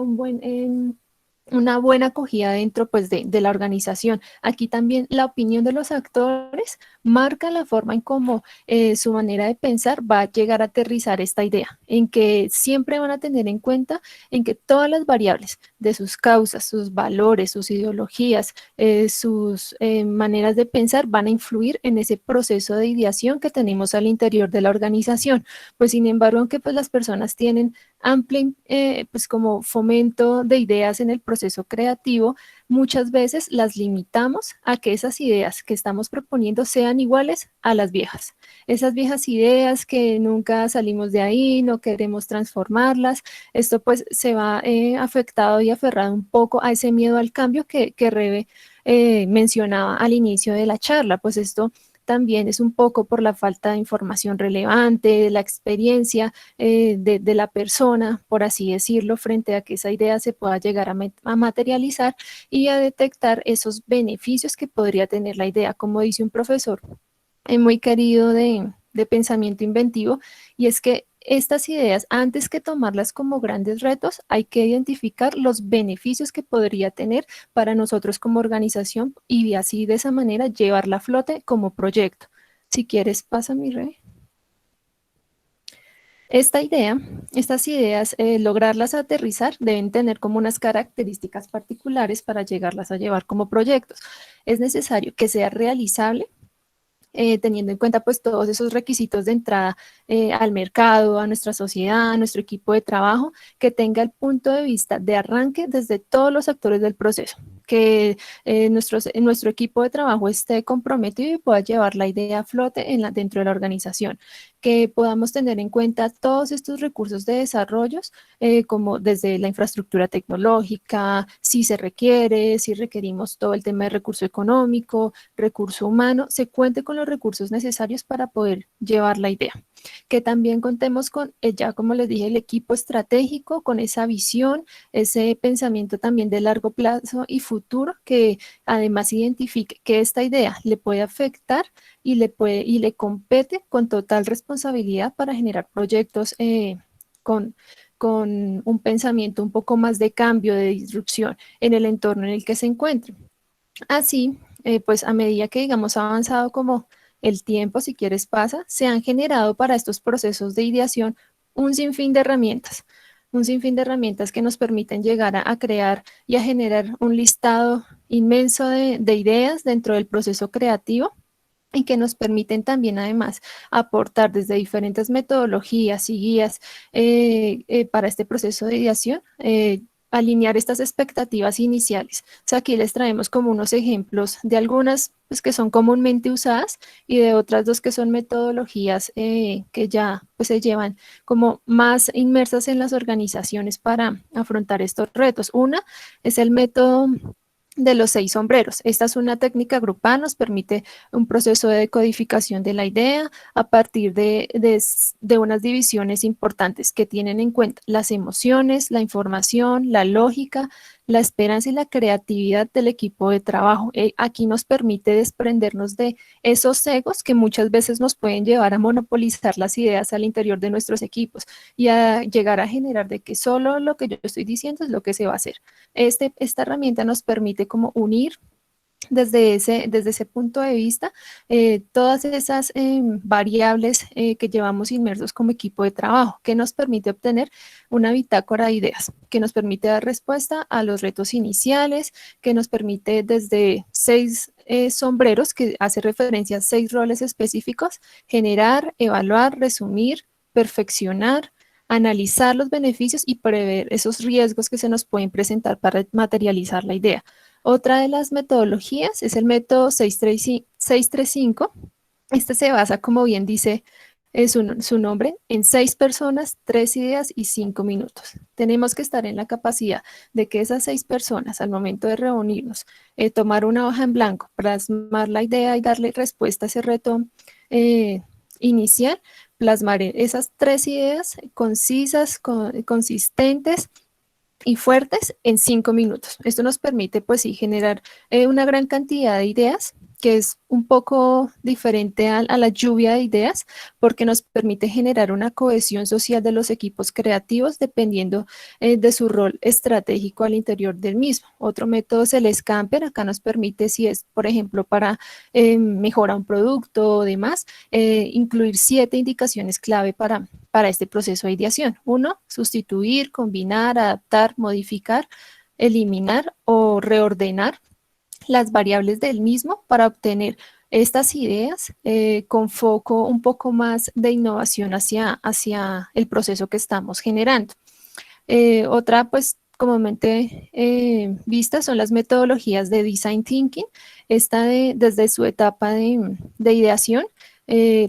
una buena acogida dentro pues de la organización. Aquí también la opinión de los actores marca la forma en cómo su manera de pensar va a llegar a aterrizar esta idea, en que siempre van a tener en cuenta en que todas las variables de sus causas, sus valores, sus ideologías, sus maneras de pensar van a influir en ese proceso de ideación que tenemos al interior de la organización. Pues sin embargo, aunque pues las personas tienen amplio pues como fomento de ideas en el proceso creativo, muchas veces las limitamos a que esas ideas que estamos proponiendo sean iguales a las viejas. Esas viejas ideas que nunca salimos de ahí, no queremos transformarlas. Esto pues se va afectado y aferrado un poco a ese miedo al cambio que Rebe mencionaba al inicio de la charla. Pues esto también es un poco por la falta de información relevante, de la experiencia de la persona, por así decirlo, frente a que esa idea se pueda llegar a materializar y a detectar esos beneficios que podría tener la idea, como dice un profesor muy querido de pensamiento inventivo, y es que estas ideas, antes que tomarlas como grandes retos, hay que identificar los beneficios que podría tener para nosotros como organización y así de esa manera llevarla a flote como proyecto. Si quieres, pasa mi rey. Estas ideas, lograrlas aterrizar, deben tener como unas características particulares para llegarlas a llevar como proyectos. Es necesario que sea realizable, teniendo en cuenta pues todos esos requisitos de entrada al mercado, a nuestra sociedad, a nuestro equipo de trabajo, que tenga el punto de vista de arranque desde todos los actores del proceso, que nuestro equipo de trabajo esté comprometido y pueda llevar la idea a flote dentro de la organización, que podamos tener en cuenta todos estos recursos de desarrollo, como desde la infraestructura tecnológica, si se requiere, si requerimos todo el tema de recurso económico, recurso humano, se cuente con los recursos necesarios para poder llevar la idea. Que también contemos con, ya como les dije, el equipo estratégico, con esa visión, ese pensamiento también de largo plazo y futuro, que además identifique que esta idea le puede afectar y le compete con total responsabilidad para generar proyectos con, con un pensamiento un poco más de cambio, de disrupción en el entorno en el que se encuentre. Así, pues a medida que, digamos, ha avanzado como el tiempo, si quieres pasa, se han generado para estos procesos de ideación un sinfín de herramientas. un sinfín de herramientas que nos permiten llegar a crear y a generar un listado inmenso de ideas dentro del proceso creativo y que nos permiten también además aportar desde diferentes metodologías y guías para este proceso de ideación, alinear estas expectativas iniciales. O sea, aquí les traemos como unos ejemplos de algunas pues, que son comúnmente usadas y de otras dos que son metodologías que ya pues, se llevan como más inmersas en las organizaciones para afrontar estos retos. Una es el método de los 6 sombreros. Esta es una técnica grupal, nos permite un proceso de decodificación de la idea a partir de unas divisiones importantes que tienen en cuenta las emociones, la información, la lógica, la esperanza y la creatividad del equipo de trabajo. Aquí nos permite desprendernos de esos egos que muchas veces nos pueden llevar a monopolizar las ideas al interior de nuestros equipos y a llegar a generar de que solo lo que yo estoy diciendo es lo que se va a hacer. Esta herramienta nos permite como unir desde ese punto de vista todas esas variables que llevamos inmersos como equipo de trabajo, que nos permite obtener una bitácora de ideas, que nos permite dar respuesta a los retos iniciales, que nos permite desde 6 sombreros, que hace referencia a 6 roles específicos, generar, evaluar, resumir, perfeccionar, analizar los beneficios y prever esos riesgos que se nos pueden presentar para materializar la idea. Otra de las metodologías es el método 635. Este se basa, como bien dice su nombre, en 6 personas, 3 ideas y 5 minutos. Tenemos que estar en la capacidad de que esas 6 personas, al momento de reunirnos, tomar una hoja en blanco, plasmar la idea y darle respuesta a ese reto eh, inicial, plasmar esas 3 ideas concisas, consistentes y fuertes en 5 minutos. Esto nos permite, pues sí, generar una gran cantidad de ideas, que es un poco diferente a la lluvia de ideas, porque nos permite generar una cohesión social de los equipos creativos dependiendo de su rol estratégico al interior del mismo. Otro método es el Scamper. Acá nos permite, si es, por ejemplo, para mejorar un producto o demás, incluir 7 indicaciones clave para este proceso de ideación. 1, sustituir, combinar, adaptar, modificar, eliminar o reordenar las variables del mismo para obtener estas ideas con foco un poco más de innovación hacia el proceso que estamos generando. Otra, pues, comúnmente vista son las metodologías de Design Thinking, desde su etapa de ideación,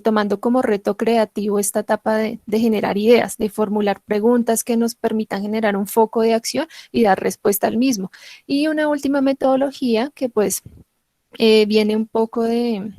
tomando como reto creativo esta etapa de generar ideas, de formular preguntas que nos permitan generar un foco de acción y dar respuesta al mismo. Y una última metodología que pues viene un poco del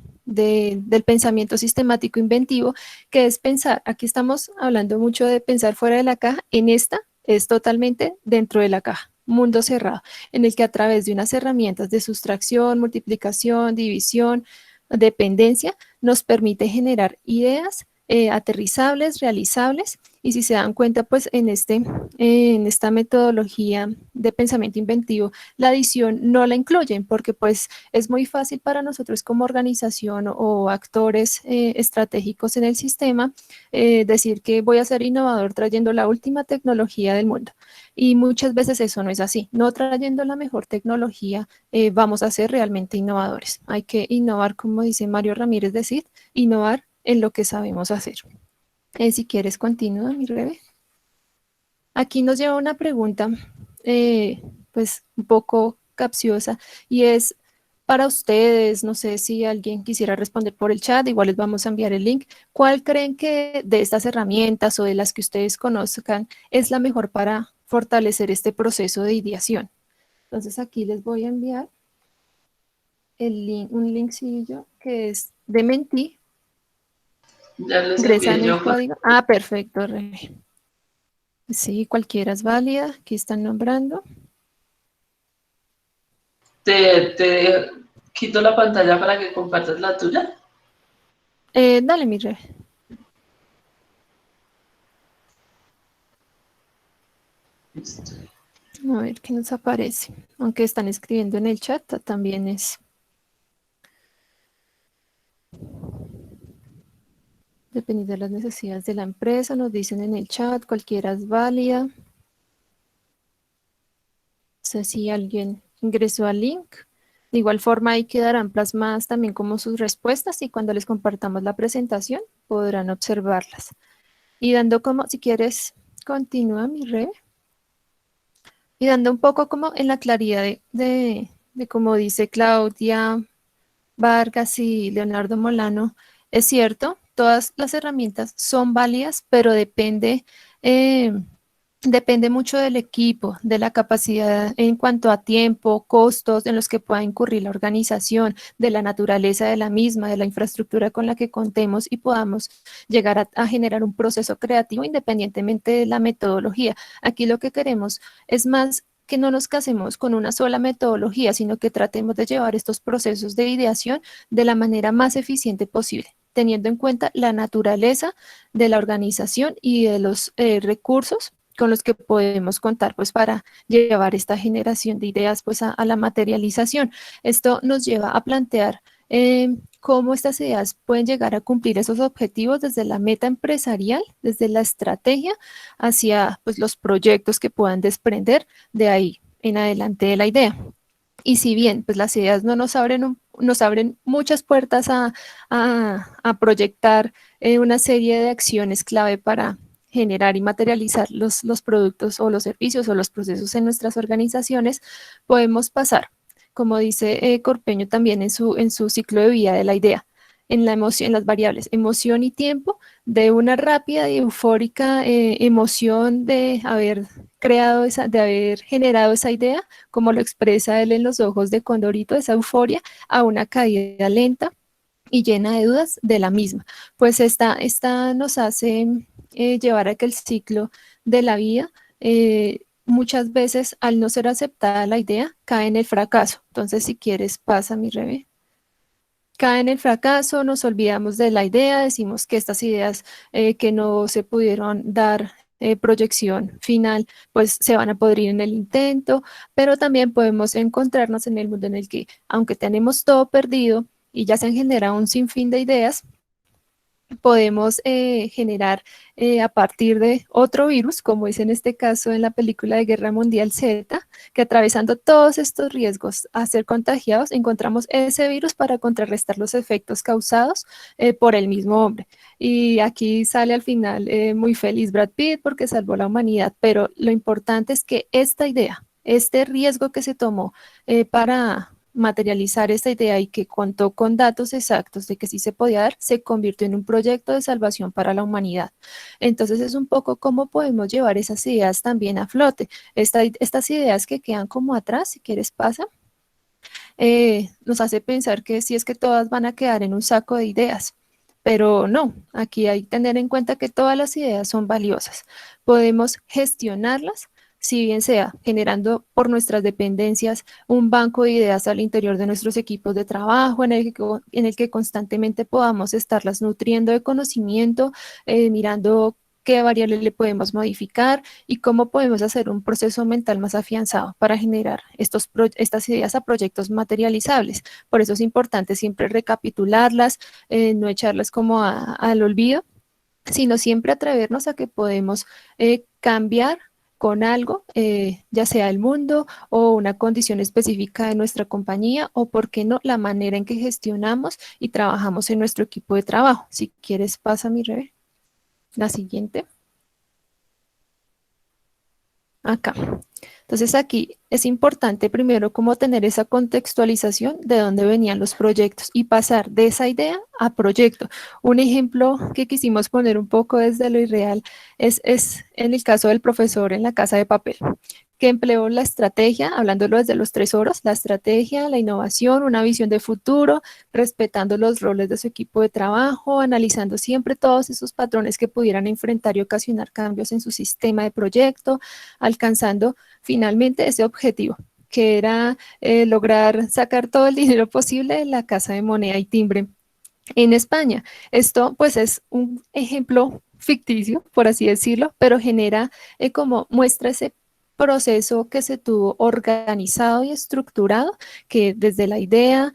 pensamiento sistemático inventivo, que es pensar, aquí estamos hablando mucho de pensar fuera de la caja, en esta es totalmente dentro de la caja, mundo cerrado, en el que a través de unas herramientas de sustracción, multiplicación, división, dependencia, nos permite generar ideas aterrizables, realizables, y si se dan cuenta, pues en esta metodología de pensamiento inventivo, la adición no la incluyen porque pues es muy fácil para nosotros como organización o actores estratégicos en el sistema decir que voy a ser innovador trayendo la última tecnología del mundo. Y muchas veces eso no es así. No trayendo la mejor tecnología vamos a ser realmente innovadores. Hay que innovar, como dice Mario Ramírez de Cid, innovar en lo que sabemos hacer. Si quieres, continúa, mi Rebe. Aquí nos lleva una pregunta, pues un poco capciosa, y es para ustedes, no sé si alguien quisiera responder por el chat, igual les vamos a enviar el link. ¿Cuál creen que de estas herramientas o de las que ustedes conozcan es la mejor para fortalecer este proceso de ideación? Entonces aquí les voy a enviar el link, un linkcillo que es de Menti. Ya les Ingresan envié el yo. código. Ah, perfecto, Rebe. Sí, cualquiera es válida. Aquí están nombrando. Te quito la pantalla para que compartas la tuya. Dale, mi Rebe. Listo. A ver qué nos aparece. Aunque están escribiendo en el chat, también es dependiendo de las necesidades de la empresa. Nos dicen en el chat, cualquiera es válida. sé si alguien ingresó al link. De igual forma, ahí quedarán plasmadas también como sus respuestas y cuando les compartamos la presentación podrán observarlas. Y dando como, si quieres, continúa mi red. Y dando un poco como en la claridad de como dice Claudia Vargas y Leonardo Molano, es cierto, todas las herramientas son válidas, pero eh, depende mucho del equipo, de la capacidad en cuanto a tiempo, costos en los que pueda incurrir la organización, de la naturaleza de la misma, de la infraestructura con la que contemos y podamos llegar a generar un proceso creativo independientemente de la metodología. Aquí lo que queremos es más que no nos casemos con una sola metodología, sino que tratemos de llevar estos procesos de ideación de la manera más eficiente posible, teniendo en cuenta la naturaleza de la organización y de los recursos con los que podemos contar pues para llevar esta generación de ideas pues a la materialización. Esto nos lleva a plantear cómo estas ideas pueden llegar a cumplir esos objetivos desde la meta empresarial, desde la estrategia, hacia pues los proyectos que puedan desprender de ahí en adelante de la idea. Y si bien pues las ideas no nos abren muchas puertas a proyectar una serie de acciones clave para generar y materializar los productos o los servicios o los procesos en nuestras organizaciones, podemos pasar, como dice Corpeño también en su ciclo de vida de la idea, en la emoción, en las variables emoción y tiempo, de una rápida y eufórica emoción de haber creado de haber generado esa idea, como lo expresa él en Los ojos de Condorito, esa euforia, a una caída lenta y llena de dudas de la misma. Pues esta nos hace llevar a que el ciclo de la vida, muchas veces al no ser aceptada la idea, cae en el fracaso. Entonces, si quieres, pasa mi Rebe. Cae en el fracaso, nos olvidamos de la idea, decimos que estas ideas que no se pudieron dar proyección final, pues se van a podrir en el intento, pero también podemos encontrarnos en el mundo en el que, aunque tenemos todo perdido y ya se han generado un sinfín de ideas, podemos generar a partir de otro virus, como es en este caso en la película de Guerra Mundial Z, que atravesando todos estos riesgos a ser contagiados, encontramos ese virus para contrarrestar los efectos causados por el mismo hombre. Y aquí sale al final muy feliz Brad Pitt porque salvó la humanidad, pero lo importante es que esta idea, este riesgo que se tomó para materializar esta idea y que contó con datos exactos de que sí se podía dar, se convirtió en un proyecto de salvación para la humanidad. Entonces es un poco cómo podemos llevar esas ideas también a flote. Estas ideas que quedan como atrás, si quieres pasa, nos hace pensar que si es que todas van a quedar en un saco de ideas. Pero no, aquí hay que tener en cuenta que todas las ideas son valiosas. Podemos gestionarlas, si bien sea generando por nuestras dependencias un banco de ideas al interior de nuestros equipos de trabajo, en el que constantemente podamos estarlas nutriendo de conocimiento, mirando qué variables le podemos modificar y cómo podemos hacer un proceso mental más afianzado para generar estas ideas a proyectos materializables. Por eso es importante siempre recapitularlas, no echarlas como al olvido, sino siempre atrevernos a que podemos cambiar con algo, ya sea el mundo o una condición específica de nuestra compañía o, por qué no, la manera en que gestionamos y trabajamos en nuestro equipo de trabajo. Si quieres, pasa mi Rebe. La siguiente. Acá. Entonces aquí es importante primero como tener esa contextualización de dónde venían los proyectos y pasar de esa idea a proyecto. Un ejemplo que quisimos poner un poco desde lo irreal es en el caso del profesor en La Casa de Papel, que empleó la estrategia, hablándolo desde los 3 oros, la estrategia, la innovación, una visión de futuro, respetando los roles de su equipo de trabajo, analizando siempre todos esos patrones que pudieran enfrentar y ocasionar cambios en su sistema de proyecto, alcanzando finalmente ese objetivo, que era lograr sacar todo el dinero posible de la casa de moneda y timbre en España. Esto pues es un ejemplo ficticio, por así decirlo, pero genera como muestra ese proceso que se tuvo organizado y estructurado, que desde la idea,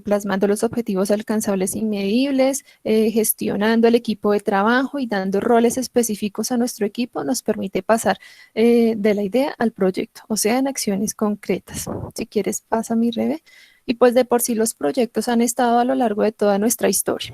plasmando los objetivos alcanzables y medibles, gestionando el equipo de trabajo y dando roles específicos a nuestro equipo, nos permite pasar de la idea al proyecto, o sea, en acciones concretas. Si quieres, pasa mi Rebe. Y pues de por sí los proyectos han estado a lo largo de toda nuestra historia.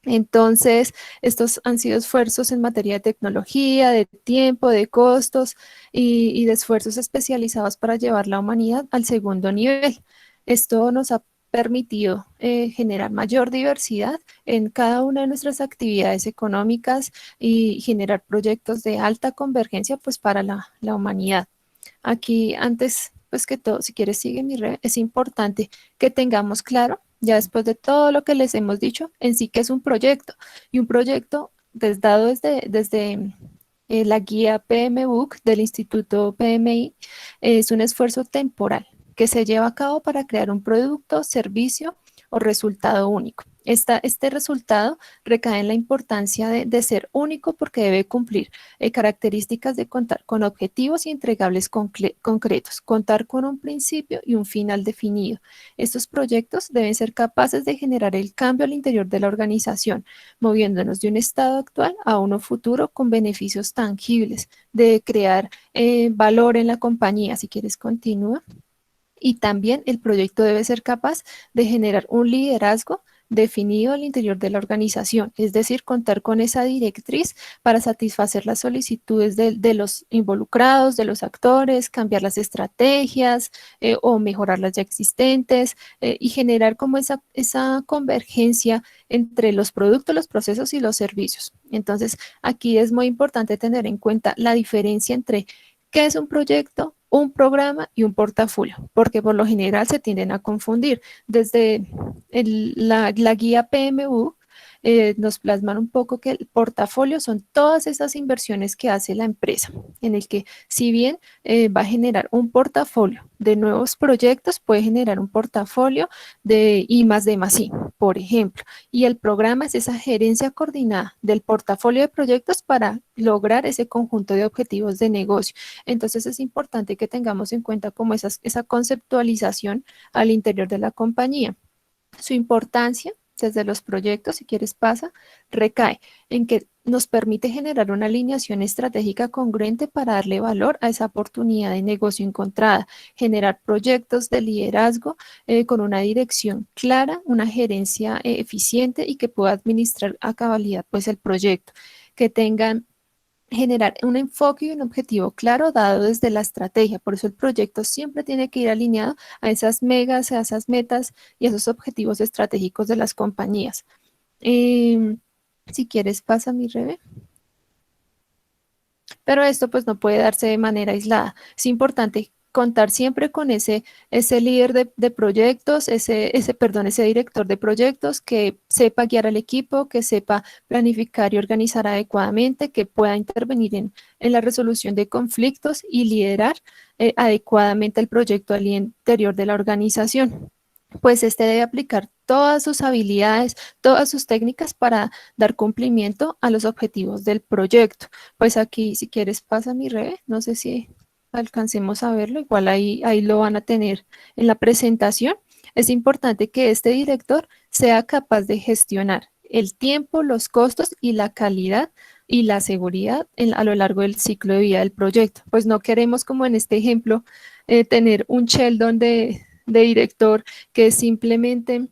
Entonces, estos han sido esfuerzos en materia de tecnología, de tiempo, de costos y de esfuerzos especializados para llevar la humanidad al segundo nivel. Esto nos ha permitido generar mayor diversidad en cada una de nuestras actividades económicas y generar proyectos de alta convergencia pues para la humanidad. Aquí, antes, pues que todo, si quieres, sigue mi red, es importante que tengamos claro, ya después de todo lo que les hemos dicho, en sí que es un proyecto. Y un proyecto dado desde la guía PMBOK del Instituto PMI, es un esfuerzo temporal que se lleva a cabo para crear un producto, servicio o resultado único. Este resultado recae en la importancia de ser único porque debe cumplir características de contar con objetivos y entregables concretos, contar con un principio y un final definido. Estos proyectos deben ser capaces de generar el cambio al interior de la organización, moviéndonos de un estado actual a uno futuro con beneficios tangibles, de crear valor en la compañía. Si quieres, continúa. Y también el proyecto debe ser capaz de generar un liderazgo definido al interior de la organización, es decir, contar con esa directriz para satisfacer las solicitudes de los involucrados, de los actores, cambiar las estrategias o mejorar las ya existentes y generar como esa convergencia entre los productos, los procesos y los servicios. Entonces, aquí es muy importante tener en cuenta la diferencia entre qué es un proyecto, un programa y un portafolio, porque por lo general se tienden a confundir. Desde la guía PMU nos plasman un poco que el portafolio son todas esas inversiones que hace la empresa, en el que si bien va a generar un portafolio de nuevos proyectos, puede generar un portafolio de I más D más I, por ejemplo. Y el programa es esa gerencia coordinada del portafolio de proyectos para lograr ese conjunto de objetivos de negocio. Entonces es importante que tengamos en cuenta como esa conceptualización al interior de la compañía. Su importancia desde los proyectos, si quieres pasa, recae en que nos permite generar una alineación estratégica congruente para darle valor a esa oportunidad de negocio encontrada, generar proyectos de liderazgo con una dirección clara, una gerencia eficiente y que pueda administrar a cabalidad pues el proyecto, que tengan generar un enfoque y un objetivo claro dado desde la estrategia. Por eso el proyecto siempre tiene que ir alineado a esas megas, a esas metas y a esos objetivos estratégicos de las compañías. Si quieres, pasa mi Rebe. Pero esto pues no puede darse de manera aislada. Es importante contar siempre con ese líder de proyectos, ese director de proyectos que sepa guiar al equipo, que sepa planificar y organizar adecuadamente, que pueda intervenir en la resolución de conflictos y liderar adecuadamente el proyecto al interior de la organización. Pues este debe aplicar todas sus habilidades, todas sus técnicas para dar cumplimiento a los objetivos del proyecto. Pues aquí, si quieres, pasa mi Rebe, no sé si alcancemos a verlo, igual ahí lo van a tener en la presentación. Es importante que este director sea capaz de gestionar el tiempo, los costos y la calidad y la seguridad a lo largo del ciclo de vida del proyecto. Pues no queremos, como en este ejemplo, tener un Sheldon de director que simplemente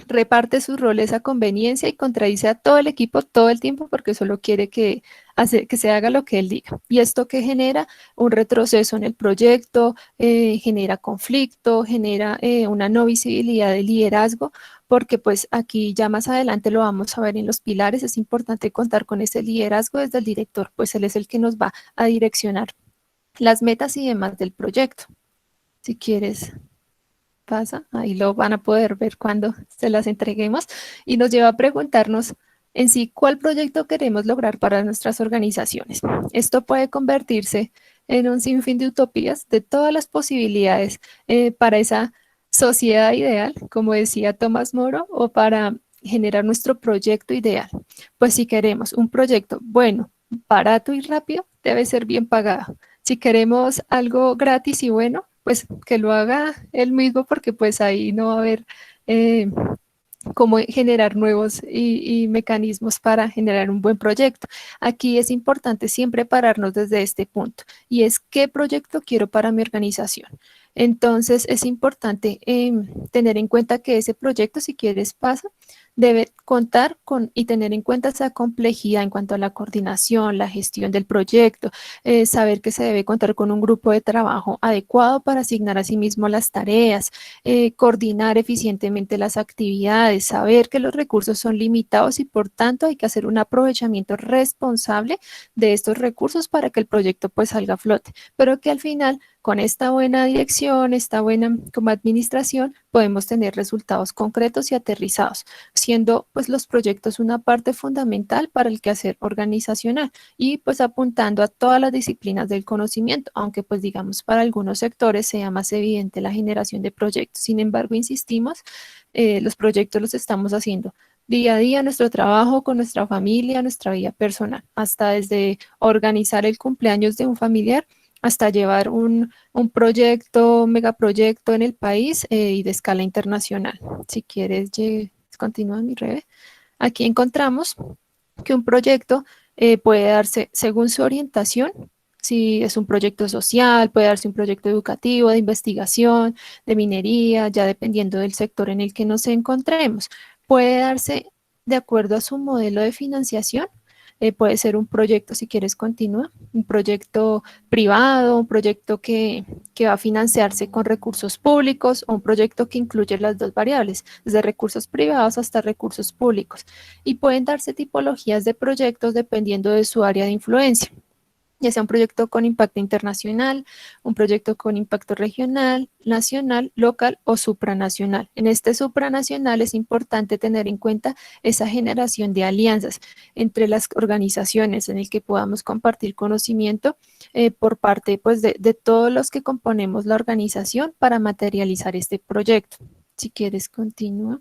reparte sus roles a conveniencia y contradice a todo el equipo todo el tiempo porque solo quiere que se haga lo que él diga. Y esto que genera un retroceso en el proyecto, genera conflicto, genera una no visibilidad de liderazgo, porque pues aquí ya más adelante lo vamos a ver en los pilares, es importante contar con ese liderazgo desde el director, pues él es el que nos va a direccionar las metas y demás del proyecto. Si quieres pasa, ahí lo van a poder ver cuando se las entreguemos y nos lleva a preguntarnos en sí cuál proyecto queremos lograr para nuestras organizaciones. Esto puede convertirse en un sinfín de utopías de todas las posibilidades para esa sociedad ideal, como decía Tomás Moro, o para generar nuestro proyecto ideal. Pues si queremos un proyecto bueno, barato y rápido, debe ser bien pagado. Si queremos algo gratis y bueno, pues que lo haga él mismo porque pues ahí no va a haber eh, cómo generar nuevos y mecanismos para generar un buen proyecto. Aquí es importante siempre pararnos desde este punto y es qué proyecto quiero para mi organización. Entonces es importante tener en cuenta que ese proyecto, si quieres, pasa, debe contar con y tener en cuenta esa complejidad en cuanto a la coordinación, la gestión del proyecto, saber que se debe contar con un grupo de trabajo adecuado para asignar a sí mismo las tareas, coordinar eficientemente las actividades, saber que los recursos son limitados y por tanto hay que hacer un aprovechamiento responsable de estos recursos para que el proyecto pues salga a flote, pero que al final con esta buena dirección, esta buena como administración, podemos tener resultados concretos y aterrizados, siendo pues los proyectos una parte fundamental para el quehacer organizacional y pues apuntando a todas las disciplinas del conocimiento, aunque pues digamos para algunos sectores sea más evidente la generación de proyectos. Sin embargo, insistimos, los proyectos los estamos haciendo día a día, nuestro trabajo con nuestra familia, nuestra vida personal, hasta desde organizar el cumpleaños de un familiar hasta llevar un proyecto, un megaproyecto en el país y de escala internacional. Si quieres, continúa mi Rebe. Aquí encontramos que un proyecto puede darse según su orientación, si es un proyecto social, puede darse un proyecto educativo, de investigación, de minería, ya dependiendo del sector en el que nos encontremos. Puede darse de acuerdo a su modelo de financiación. Puede ser un proyecto, si quieres, continúa, un proyecto privado, un proyecto que va a financiarse con recursos públicos o un proyecto que incluye las dos variables, desde recursos privados hasta recursos públicos. Y pueden darse tipologías de proyectos dependiendo de su área de influencia, ya sea un proyecto con impacto internacional, un proyecto con impacto regional, nacional, local o supranacional. En este supranacional es importante tener en cuenta esa generación de alianzas entre las organizaciones en el que podamos compartir conocimiento por parte pues, de todos los que componemos la organización para materializar este proyecto. Si quieres, continúa.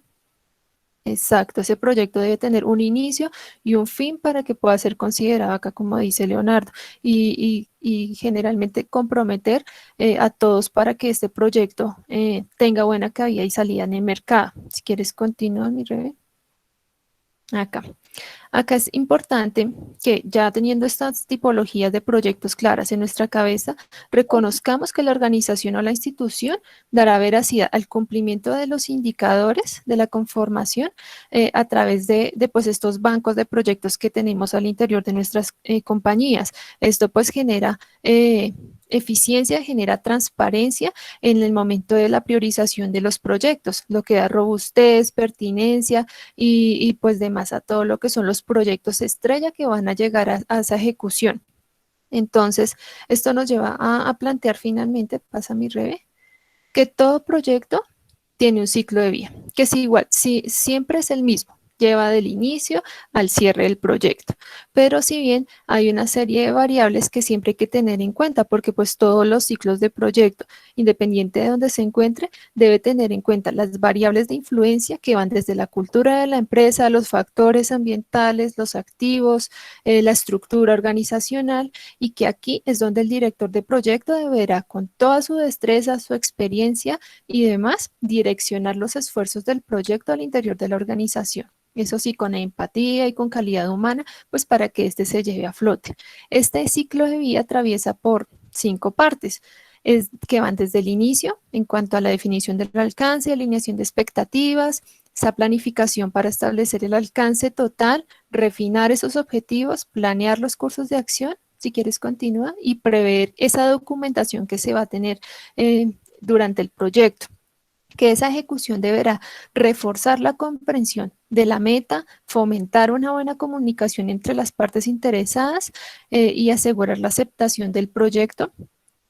Exacto, ese proyecto debe tener un inicio y un fin para que pueda ser considerado acá, como dice Leonardo, y generalmente comprometer a todos para que este proyecto tenga buena cabida y salida en el mercado. Si quieres, continúa, mi Rebe. Acá. Acá es importante que ya teniendo estas tipologías de proyectos claras en nuestra cabeza, reconozcamos que la organización o la institución dará veracidad al cumplimiento de los indicadores de la conformación a través de pues, estos bancos de proyectos que tenemos al interior de nuestras compañías. Esto pues genera eficiencia, genera transparencia en el momento de la priorización de los proyectos, lo que da robustez, pertinencia y pues demás a todo lo que son los proyectos estrella que van a llegar a esa ejecución. Entonces, esto nos lleva a plantear finalmente, pasa mi Rebe, que todo proyecto tiene un ciclo de vida, que es igual, si, siempre es el mismo, lleva del inicio al cierre del proyecto. Pero si bien hay una serie de variables que siempre hay que tener en cuenta, porque pues todos los ciclos de proyecto, independiente de donde se encuentre, debe tener en cuenta las variables de influencia que van desde la cultura de la empresa, los factores ambientales, los activos, la estructura organizacional, y que aquí es donde el director de proyecto deberá, con toda su destreza, su experiencia y demás, direccionar los esfuerzos del proyecto al interior de la organización. Eso sí, con empatía y con calidad humana, pues para que éste se lleve a flote. Este ciclo de vida atraviesa por 5 partes, que van desde el inicio, en cuanto a la definición del alcance, alineación de expectativas, esa planificación para establecer el alcance total, refinar esos objetivos, planear los cursos de acción, si quieres continúa, y prever esa documentación que se va a tener durante el proyecto, que esa ejecución deberá reforzar la comprensión de la meta, fomentar una buena comunicación entre las partes interesadas y asegurar la aceptación del proyecto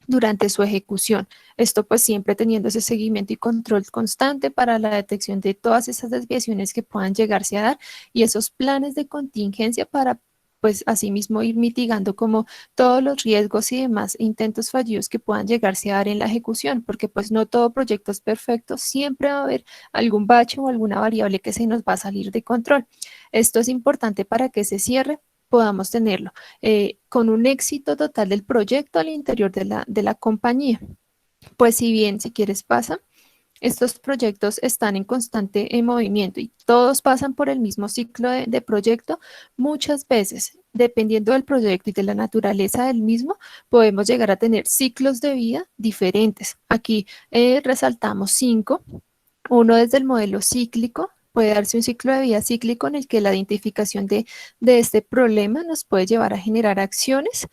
durante su ejecución. Esto pues siempre teniendo ese seguimiento y control constante para la detección de todas esas desviaciones que puedan llegarse a dar y esos planes de contingencia para pues asimismo ir mitigando como todos los riesgos y demás intentos fallidos que puedan llegarse a dar en la ejecución, porque pues no todo proyecto es perfecto, siempre va a haber algún bache o alguna variable que se nos va a salir de control. Esto es importante para que se cierre podamos tenerlo con un éxito total del proyecto al interior de la compañía. Pues si bien, si quieres, pasa, estos proyectos están en constante movimiento y todos pasan por el mismo ciclo de proyecto. Muchas veces, dependiendo del proyecto y de la naturaleza del mismo, podemos llegar a tener ciclos de vida diferentes. Aquí resaltamos 5. Uno desde el modelo cíclico. Puede darse un ciclo de vida cíclico en el que la identificación de este problema nos puede llevar a generar acciones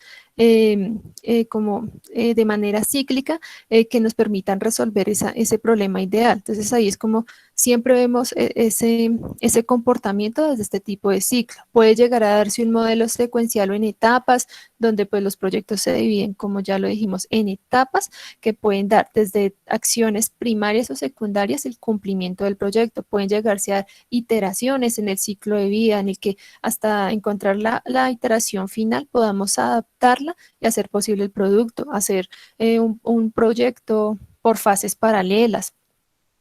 como de manera cíclica que nos permitan resolver ese problema ideal. Entonces ahí es como siempre vemos ese comportamiento desde este tipo de ciclo. Puede llegar a darse un modelo secuencial o en etapas, donde pues los proyectos se dividen, como ya lo dijimos, en etapas que pueden dar desde acciones primarias o secundarias el cumplimiento del proyecto. Pueden llegarse a iteraciones en el ciclo de vida en el que hasta encontrar la iteración final podamos adaptarla y hacer posible el producto, hacer un proyecto por fases paralelas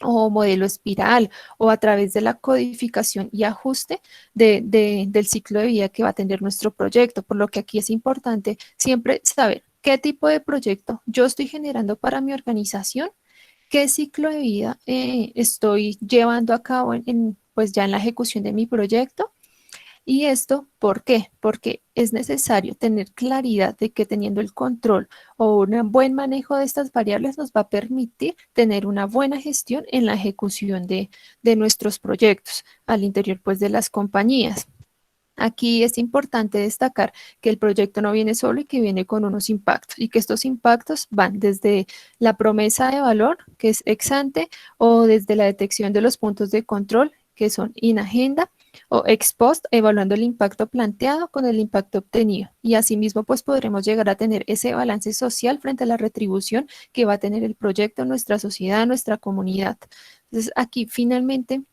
o modelo espiral o a través de la codificación y ajuste del ciclo de vida que va a tener nuestro proyecto, por lo que aquí es importante siempre saber qué tipo de proyecto yo estoy generando para mi organización, qué ciclo de vida estoy llevando a cabo pues ya en la ejecución de mi proyecto. ¿Y esto por qué? Porque es necesario tener claridad de que teniendo el control o un buen manejo de estas variables nos va a permitir tener una buena gestión en la ejecución de nuestros proyectos al interior pues de las compañías. Aquí es importante destacar que el proyecto no viene solo y que viene con unos impactos y que estos impactos van desde la promesa de valor, que es ex ante, o desde la detección de los puntos de control, que son in agenda, o ex post, evaluando el impacto planteado con el impacto obtenido. Y asimismo, pues podremos llegar a tener ese balance social frente a la retribución que va a tener el proyecto en nuestra sociedad, nuestra comunidad. Entonces, aquí finalmente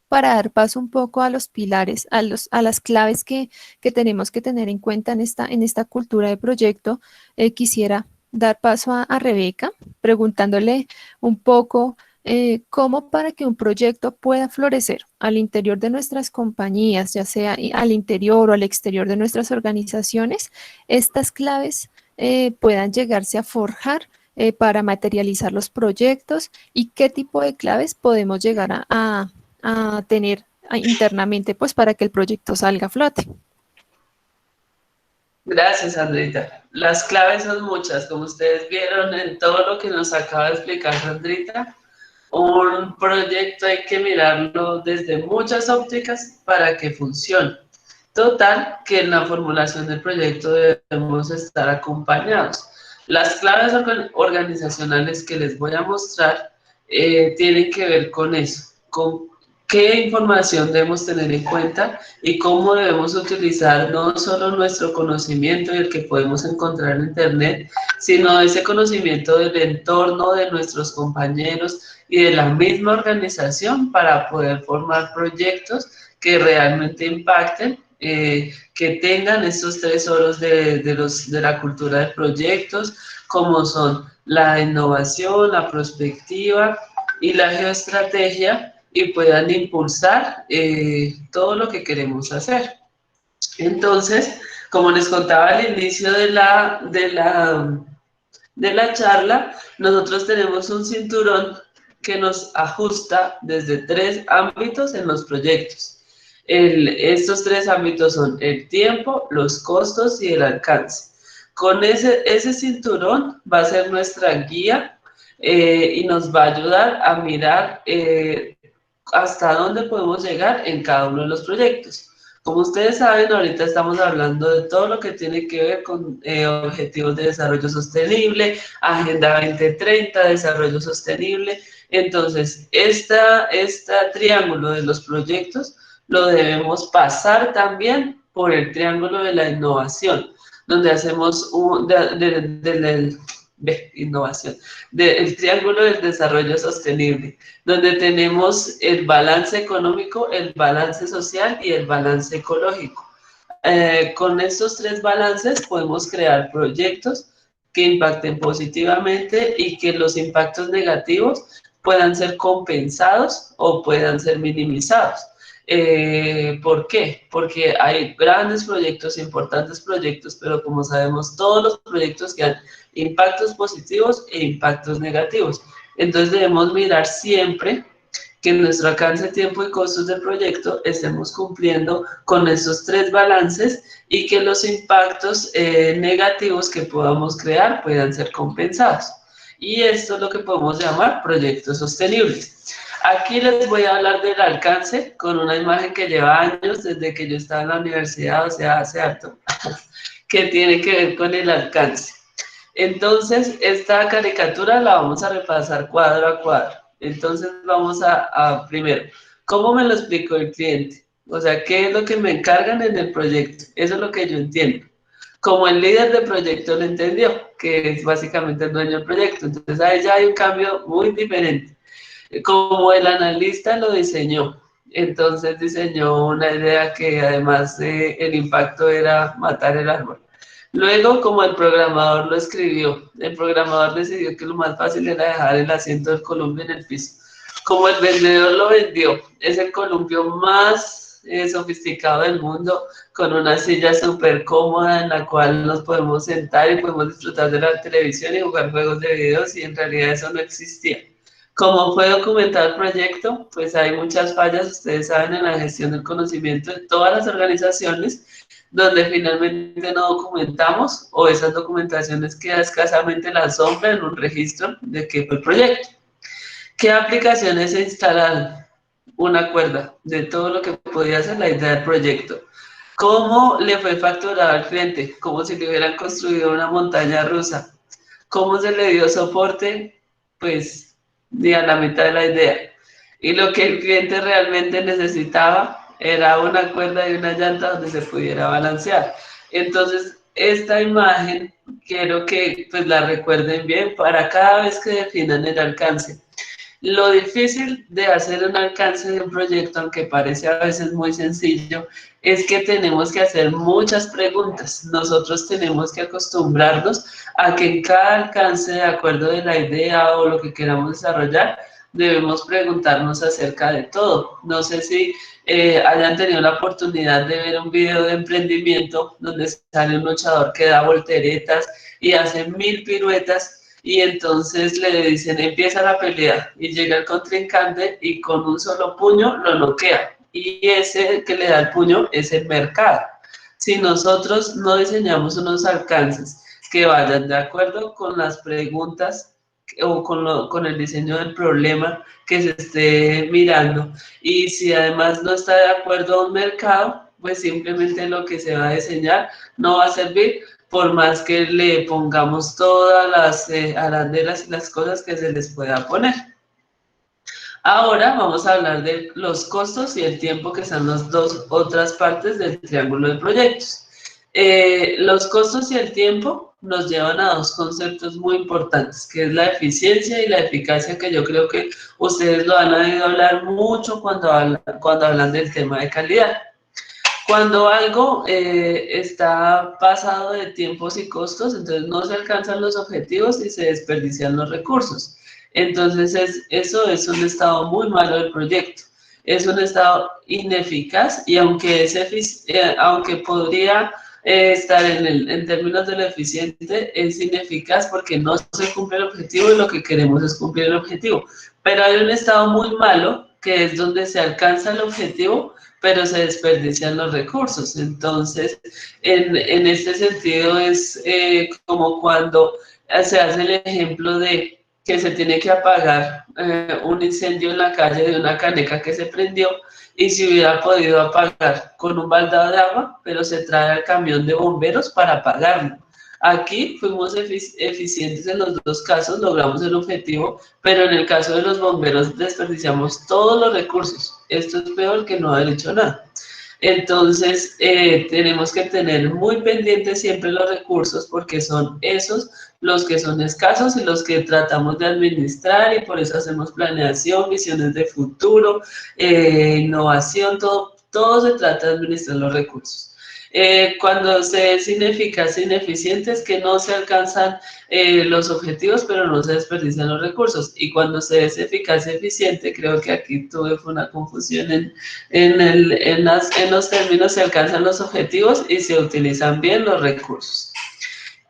para dar paso un poco a los pilares, a las claves que tenemos que tener en cuenta en esta cultura de proyecto, quisiera dar paso a Rebeca, preguntándole un poco cómo para que un proyecto pueda florecer al interior de nuestras compañías, ya sea al interior o al exterior de nuestras organizaciones, estas claves puedan llegarse a forjar para materializar los proyectos y qué tipo de claves podemos llegar a tener internamente, pues para que el proyecto salga a flote. Gracias, Sandrita. Las claves son muchas, como ustedes vieron en todo lo que nos acaba de explicar Sandrita. Un proyecto hay que mirarlo desde muchas ópticas para que funcione. Total, que en la formulación del proyecto debemos estar acompañados. Las claves organizacionales que les voy a mostrar tienen que ver con eso, con qué información debemos tener en cuenta y cómo debemos utilizar no solo nuestro conocimiento y el que podemos encontrar en Internet, sino ese conocimiento del entorno de nuestros compañeros y de la misma organización para poder formar proyectos que realmente impacten, que tengan estos 3 oros de la cultura de proyectos, como son la innovación, la prospectiva y la geoestrategia, y puedan impulsar todo lo que queremos hacer. Entonces, como les contaba al inicio de la charla, nosotros tenemos un cinturón que nos ajusta desde 3 ámbitos en los proyectos. Estos 3 ámbitos son el tiempo, los costos y el alcance. Con ese cinturón va a ser nuestra guía y nos va a ayudar a mirar hasta dónde podemos llegar en cada uno de los proyectos. Como ustedes saben, ahorita estamos hablando de todo lo que tiene que ver con objetivos de desarrollo sostenible, Agenda 2030, desarrollo sostenible. Entonces, este triángulo de los proyectos lo debemos pasar también por el triángulo de la innovación, donde hacemos innovación, del triángulo del desarrollo sostenible, donde tenemos el balance económico, el balance social y el balance ecológico. Con estos 3 balances podemos crear proyectos que impacten positivamente y que los impactos negativos puedan ser compensados o puedan ser minimizados. ¿Por qué? Porque hay grandes proyectos, importantes proyectos, pero como sabemos, todos los proyectos tienen impactos positivos e impactos negativos. Entonces debemos mirar siempre que en nuestro alcance, tiempo y costos del proyecto estemos cumpliendo con esos tres balances y que los impactos negativos que podamos crear puedan ser compensados. Y esto es lo que podemos llamar proyectos sostenibles. Aquí les voy a hablar del alcance con una imagen que lleva años desde que yo estaba en la universidad, o sea, hace harto, que tiene que ver con el alcance. Entonces, esta caricatura la vamos a repasar cuadro a cuadro. Entonces, vamos a primero, ¿cómo me lo explicó el cliente? O sea, ¿qué es lo que me encargan en el proyecto? Eso es lo que yo entiendo. Como el líder del proyecto lo entendió, que es básicamente el dueño del proyecto. Entonces, ahí ya hay un cambio muy diferente. Como el analista lo diseñó, entonces diseñó una idea que además el impacto era matar el árbol. Luego, como el programador lo escribió, el programador decidió que lo más fácil era dejar el asiento del columpio en el piso. Como el vendedor lo vendió, es el columpio más sofisticado del mundo, con una silla súper cómoda en la cual nos podemos sentar y podemos disfrutar de la televisión y jugar juegos de videos, y en realidad eso no existía. Como fue documentado el proyecto, pues hay muchas fallas, ustedes saben, en la gestión del conocimiento de todas las organizaciones, donde finalmente no documentamos o esas documentaciones queda escasamente la sombra en un registro de qué fue el proyecto. ¿Qué aplicaciones se instalaron? Una cuerda de todo lo que podía ser la idea del proyecto. ¿Cómo le fue facturado al cliente? Como si le hubieran construido una montaña rusa. ¿Cómo se le dio soporte? Pues ni a la mitad de la idea. Y lo que el cliente realmente necesitaba era una cuerda y una llanta donde se pudiera balancear. Entonces, esta imagen quiero que pues la recuerden bien para cada vez que definan el alcance. Lo difícil de hacer un alcance de un proyecto, aunque parece a veces muy sencillo, es que tenemos que hacer muchas preguntas. Nosotros tenemos que acostumbrarnos a que en cada alcance, de acuerdo de la idea o lo que queramos desarrollar, debemos preguntarnos acerca de todo. No sé si hayan tenido la oportunidad de ver un video de emprendimiento donde sale un luchador que da volteretas y hace 1000 piruetas, y entonces le dicen empieza la pelea y llega el contrincante y con un solo puño lo noquea, y ese que le da el puño es el mercado. Si nosotros no diseñamos unos alcances que vayan de acuerdo con las preguntas o con el diseño del problema que se esté mirando, y si además no está de acuerdo a un mercado, pues simplemente lo que se va a diseñar no va a servir, por más que le pongamos todas las arandelas y las cosas que se les pueda poner. Ahora vamos a hablar de los costos y el tiempo, que son las dos otras partes del triángulo de proyectos. Los costos y el tiempo nos llevan a dos conceptos muy importantes, que es la eficiencia y la eficacia, que yo creo que ustedes lo han oído hablar mucho cuando hablan del tema de calidad. Cuando algo está pasado de tiempos y costos, entonces no se alcanzan los objetivos y se desperdician los recursos. Entonces eso es un estado muy malo del proyecto. Es un estado ineficaz, y aunque podría estar en términos de lo eficiente, es ineficaz porque no se cumple el objetivo, y lo que queremos es cumplir el objetivo. Pero hay un estado muy malo, que es donde se alcanza el objetivo, pero se desperdician los recursos. Entonces, en este sentido es como cuando se hace el ejemplo de que se tiene que apagar un incendio en la calle de una caneca que se prendió, y si hubiera podido apagar con un baldado de agua, pero se trae al camión de bomberos para apagarlo. Aquí fuimos eficientes en los dos casos, logramos el objetivo, pero en el caso de los bomberos desperdiciamos todos los recursos. Esto es peor que no haber hecho nada. Entonces, tenemos que tener muy pendientes siempre los recursos, porque son esos los que son escasos y los que tratamos de administrar, y por eso hacemos planeación, visiones de futuro, innovación, todo se trata de administrar los recursos. Cuando se es ineficaz e ineficiente es que no se alcanzan los objetivos, pero no se desperdician los recursos. Y cuando se es eficaz y eficiente, creo que aquí tuve una confusión en los términos, se alcanzan los objetivos y se utilizan bien los recursos.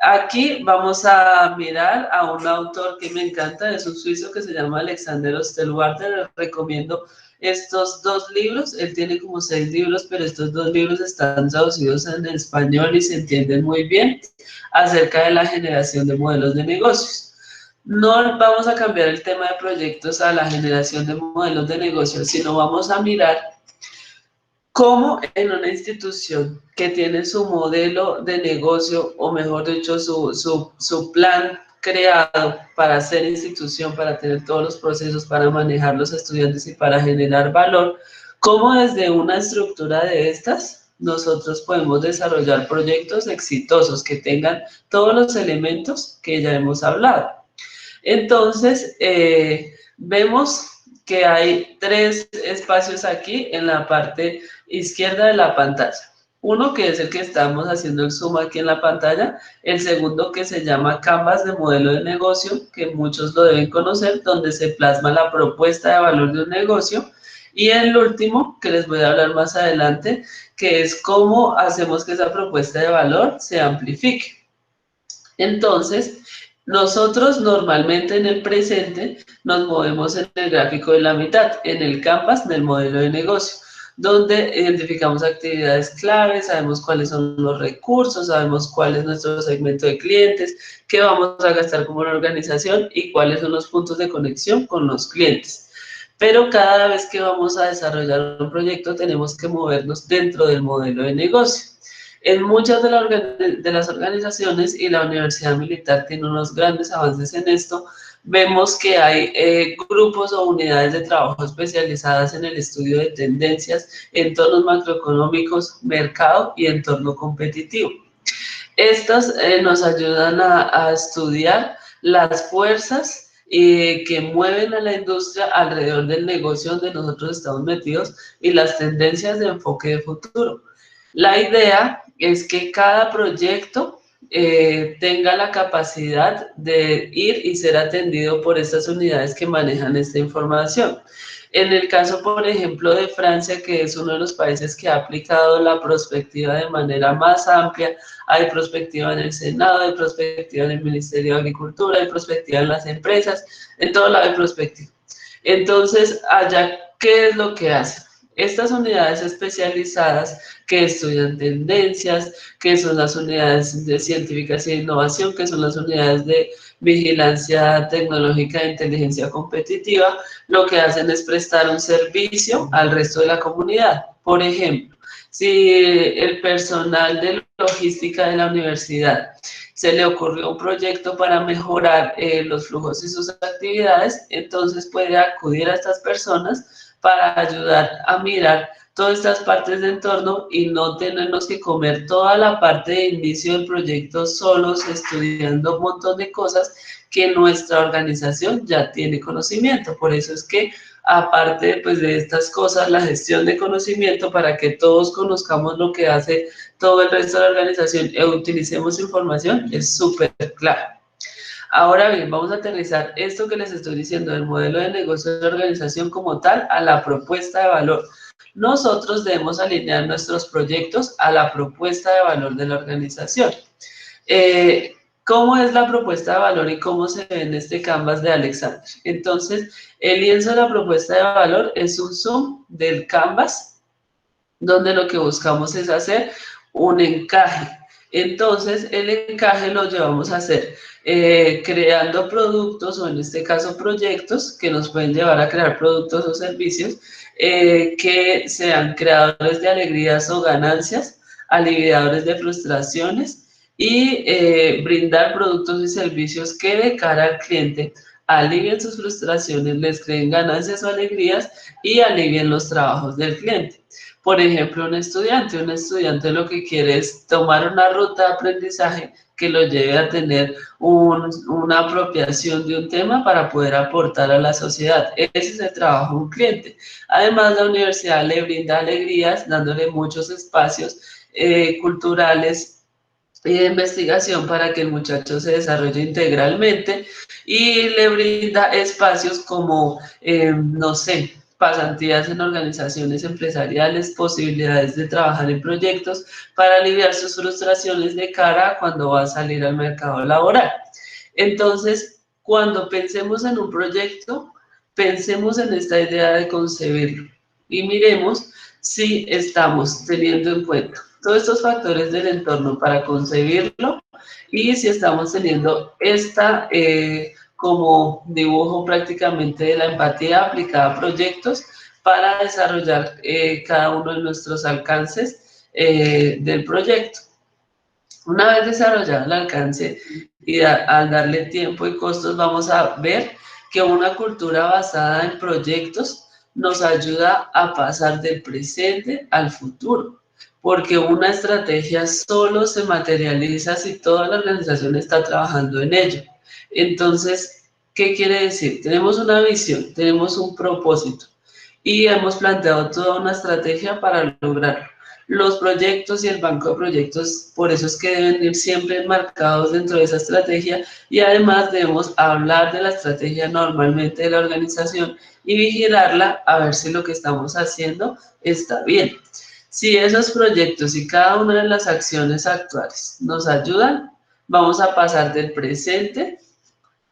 Aquí vamos a mirar a un autor que me encanta, es un suizo que se llama Alexander Osterwalder. Les recomiendo estos dos libros. Él tiene como 6 libros, pero estos 2 libros están traducidos en español y se entienden muy bien acerca de la generación de modelos de negocios. No vamos a cambiar el tema de proyectos a la generación de modelos de negocios, sino vamos a mirar cómo en una institución que tiene su modelo de negocio, o mejor dicho, su plan creado para ser institución, para tener todos los procesos, para manejar los estudiantes y para generar valor, cómo desde una estructura de estas nosotros podemos desarrollar proyectos exitosos que tengan todos los elementos que ya hemos hablado. Entonces, vemos que hay 3 espacios aquí en la parte izquierda de la pantalla. Uno que es el que estamos haciendo el zoom aquí en la pantalla, el segundo que se llama Canvas de modelo de negocio, que muchos lo deben conocer, donde se plasma la propuesta de valor de un negocio, y el último, que les voy a hablar más adelante, que es cómo hacemos que esa propuesta de valor se amplifique. Entonces, nosotros normalmente en el presente nos movemos en el gráfico de la mitad, en el canvas del modelo de negocio, donde identificamos actividades claves, sabemos cuáles son los recursos, sabemos cuál es nuestro segmento de clientes, qué vamos a gastar como una organización y cuáles son los puntos de conexión con los clientes. Pero cada vez que vamos a desarrollar un proyecto tenemos que movernos dentro del modelo de negocio. En muchas de las organizaciones, y la Universidad Militar tiene unos grandes avances en esto, vemos que hay grupos o unidades de trabajo especializadas en el estudio de tendencias, entornos macroeconómicos, mercado y entorno competitivo. Estas nos ayudan a estudiar las fuerzas que mueven a la industria alrededor del negocio donde nosotros estamos metidos y las tendencias de enfoque de futuro. La idea es que cada proyecto tenga la capacidad de ir y ser atendido por estas unidades que manejan esta información. En el caso, por ejemplo, de Francia, que es uno de los países que ha aplicado la prospectiva de manera más amplia, hay prospectiva en el Senado, hay prospectiva en el Ministerio de Agricultura, hay prospectiva en las empresas, en todo lado hay prospectiva. Entonces, allá, ¿qué es lo que hacen? Estas unidades especializadas que estudian tendencias, que son las unidades de científicas y de innovación, que son las unidades de vigilancia tecnológica e inteligencia competitiva, lo que hacen es prestar un servicio al resto de la comunidad. Por ejemplo, si el personal de logística de la universidad se le ocurrió un proyecto para mejorar los flujos y sus actividades, entonces puede acudir a estas personas para ayudar a mirar todas estas partes de entorno y no tenernos que comer toda la parte de inicio del proyecto solos, estudiando un montón de cosas que nuestra organización ya tiene conocimiento. Por eso es que, aparte pues, de estas cosas, la gestión de conocimiento para que todos conozcamos lo que hace todo el resto de la organización e utilicemos información es súper clave. Ahora bien, vamos a aterrizar esto que les estoy diciendo del modelo de negocio de organización como tal a la propuesta de valor. Nosotros debemos alinear nuestros proyectos a la propuesta de valor de la organización. ¿Cómo es la propuesta de valor y cómo se ve en este canvas de Alexander? Entonces, el lienzo de la propuesta de valor es un zoom del canvas, donde lo que buscamos es hacer un encaje. Entonces, el encaje lo llevamos a hacer creando productos, o en este caso proyectos, que nos pueden llevar a crear productos o servicios que sean creadores de alegrías o ganancias, aliviadores de frustraciones y brindar productos y servicios que de cara al cliente alivien sus frustraciones, les creen ganancias o alegrías y alivien los trabajos del cliente. Por ejemplo, un estudiante lo que quiere es tomar una ruta de aprendizaje que lo lleve a tener una apropiación de un tema para poder aportar a la sociedad. Ese es el trabajo de un cliente. Además, la universidad le brinda alegrías, dándole muchos espacios culturales y de investigación para que el muchacho se desarrolle integralmente y le brinda espacios como, no sé, pasantías en organizaciones empresariales, posibilidades de trabajar en proyectos para aliviar sus frustraciones de cara a cuando va a salir al mercado laboral. Entonces, cuando pensemos en un proyecto, pensemos en esta idea de concebirlo y miremos si estamos teniendo en cuenta todos estos factores del entorno para concebirlo y si estamos teniendo esta como dibujo prácticamente de la empatía aplicada a proyectos para desarrollar cada uno de nuestros alcances del proyecto. Una vez desarrollado el alcance y al darle tiempo y costos, vamos a ver que una cultura basada en proyectos nos ayuda a pasar del presente al futuro, porque una estrategia solo se materializa si toda la organización está trabajando en ello. Entonces, ¿qué quiere decir? Tenemos una visión, tenemos un propósito y hemos planteado toda una estrategia para lograrlo. Los proyectos y el banco de proyectos, por eso es que deben ir siempre enmarcados dentro de esa estrategia y además debemos hablar de la estrategia normalmente de la organización y vigilarla a ver si lo que estamos haciendo está bien. Si esos proyectos y cada una de las acciones actuales nos ayudan, vamos a pasar del presente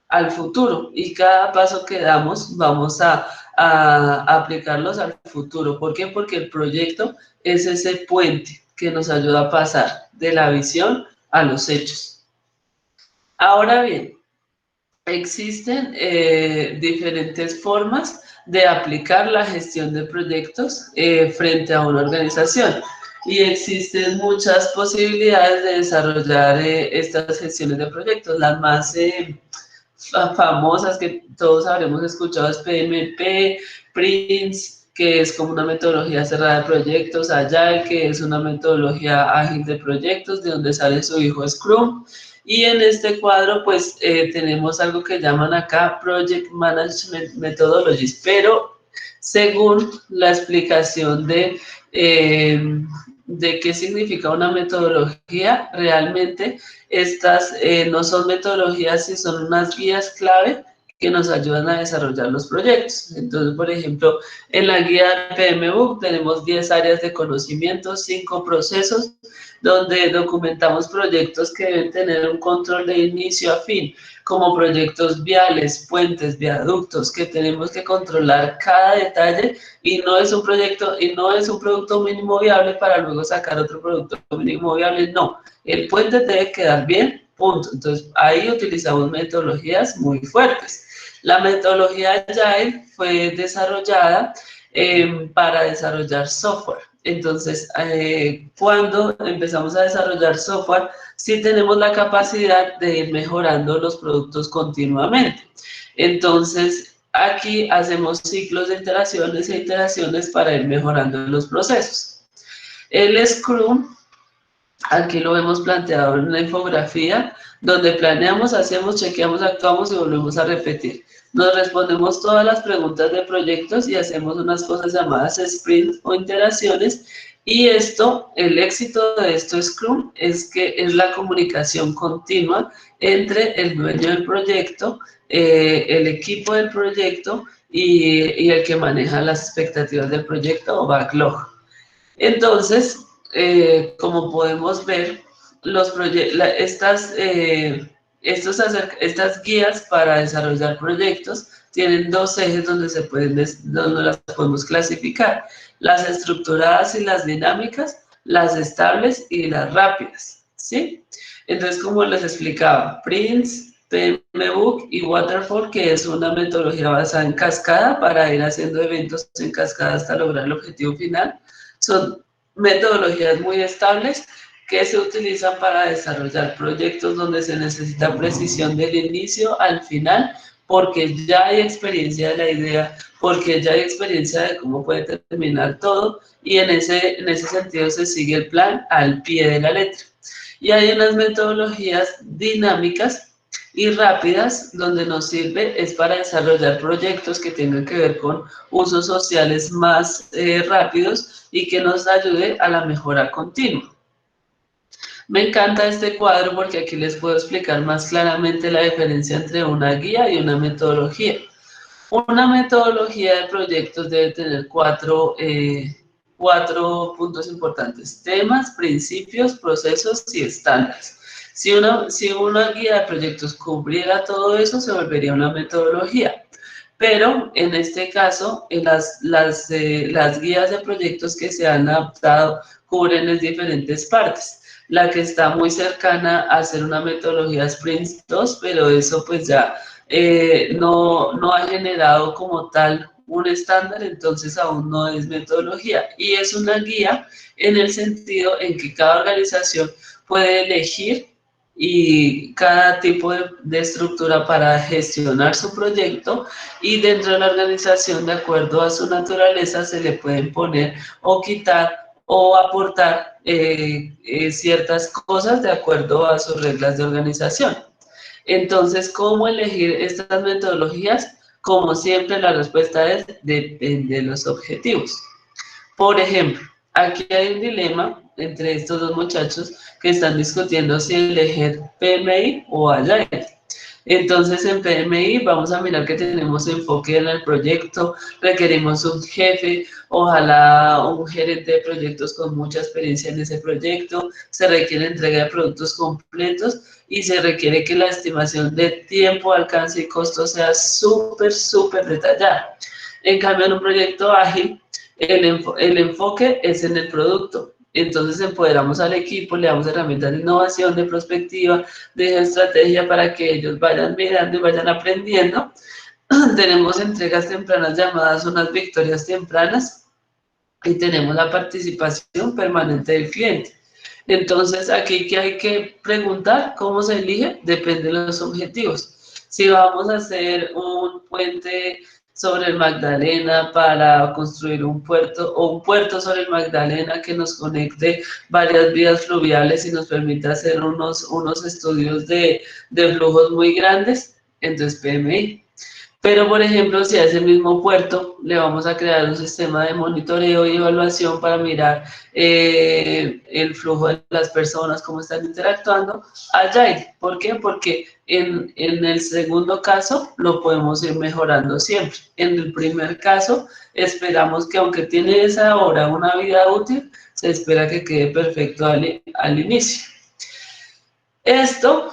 al futuro y cada paso que damos vamos a aplicarlos al futuro. ¿Por qué? Porque el proyecto es ese puente que nos ayuda a pasar de la visión a los hechos. Ahora bien, existen diferentes formas de aplicar la gestión de proyectos frente a una organización y existen muchas posibilidades de desarrollar estas gestiones de proyectos. Las más famosas que todos habremos escuchado es PMP, Prince, que es como una metodología cerrada de proyectos, Agile, que es una metodología ágil de proyectos, de donde sale su hijo Scrum. Y en este cuadro, pues, tenemos algo que llaman acá Project Management Methodologies, pero según la explicación de qué significa una metodología, realmente estas no son metodologías, sino son unas guías clave que nos ayudan a desarrollar los proyectos. Entonces, por ejemplo, en la guía PMBOK tenemos 10 áreas de conocimiento, 5 procesos, donde documentamos proyectos que deben tener un control de inicio a fin, como proyectos viales, puentes, viaductos, que tenemos que controlar cada detalle y no es un proyecto y no es un producto mínimo viable para luego sacar otro producto mínimo viable, no. El puente debe quedar bien, punto. Entonces, ahí utilizamos metodologías muy fuertes. La metodología Agile fue desarrollada para desarrollar software. Entonces, cuando empezamos a desarrollar software, sí tenemos la capacidad de ir mejorando los productos continuamente. Entonces, aquí hacemos ciclos de iteraciones e iteraciones para ir mejorando los procesos. El Scrum, aquí lo hemos planteado en una infografía, donde planeamos, hacemos, chequeamos, actuamos y volvemos a repetir. Nos respondemos todas las preguntas de proyectos y hacemos unas cosas llamadas sprints o iteraciones. Y esto, el éxito de esto Scrum es que es la comunicación continua entre el dueño del proyecto, el equipo del proyecto y el que maneja las expectativas del proyecto o backlog. Entonces, como podemos ver, estas guías para desarrollar proyectos tienen dos ejes donde las podemos clasificar: las estructuradas y las dinámicas, las estables y las rápidas, ¿sí? Entonces, como les explicaba, Prince, PMBOK y Waterfall, que es una metodología basada en cascada para ir haciendo eventos en cascada hasta lograr el objetivo final, son metodologías muy estables que se utilizan para desarrollar proyectos donde se necesita precisión del inicio al final, porque ya hay experiencia de la idea, porque ya hay experiencia de cómo puede terminar todo, y en ese sentido se sigue el plan al pie de la letra. Y hay unas metodologías dinámicas y rápidas, donde nos sirve es para desarrollar proyectos que tengan que ver con usos sociales más rápidos y que nos ayude a la mejora continua. Me encanta este cuadro porque aquí les puedo explicar más claramente la diferencia entre una guía y una metodología. Una metodología de proyectos debe tener cuatro puntos importantes: temas, principios, procesos y estándares. Si una guía de proyectos cubriera todo eso, se volvería una metodología. Pero en este caso, las guías de proyectos que se han adaptado cubren las diferentes partes. La que está muy cercana a ser una metodología Sprint 2, pero eso pues ya no ha generado como tal un estándar, entonces aún no es metodología. Y es una guía en el sentido en que cada organización puede elegir y cada tipo de estructura para gestionar su proyecto, y dentro de la organización, de acuerdo a su naturaleza, se le pueden poner o quitar o aportar ciertas cosas de acuerdo a sus reglas de organización. Entonces, ¿cómo elegir estas metodologías? Como siempre, la respuesta es depende de los objetivos. Por ejemplo, aquí hay un dilema entre estos dos muchachos que están discutiendo si elegir PMI o Agile. Entonces, en PMI vamos a mirar que tenemos enfoque en el proyecto, requerimos un jefe, ojalá un gerente de proyectos con mucha experiencia en ese proyecto, se requiere entrega de productos completos y se requiere que la estimación de tiempo, alcance y costo sea súper detallada. En cambio, en un proyecto ágil, el enfoque es en el producto. Entonces empoderamos al equipo, le damos herramientas de innovación, de prospectiva, de estrategia para que ellos vayan mirando y vayan aprendiendo. Tenemos entregas tempranas llamadas unas victorias tempranas y tenemos la participación permanente del cliente. Entonces, aquí que hay que preguntar cómo se elige, depende de los objetivos. Si vamos a hacer un puente sobre el Magdalena para construir un puerto, o un puerto sobre el Magdalena que nos conecte varias vías fluviales y nos permita hacer unos estudios de flujos muy grandes, entonces PMI. Pero, por ejemplo, si a ese mismo puerto le vamos a crear un sistema de monitoreo y evaluación para mirar el flujo de las personas, cómo están interactuando, Agile. ¿Por qué? Porque en el segundo caso lo podemos ir mejorando siempre. En el primer caso, esperamos que aunque tiene esa obra una vida útil, se espera que quede perfecto al inicio. Esto,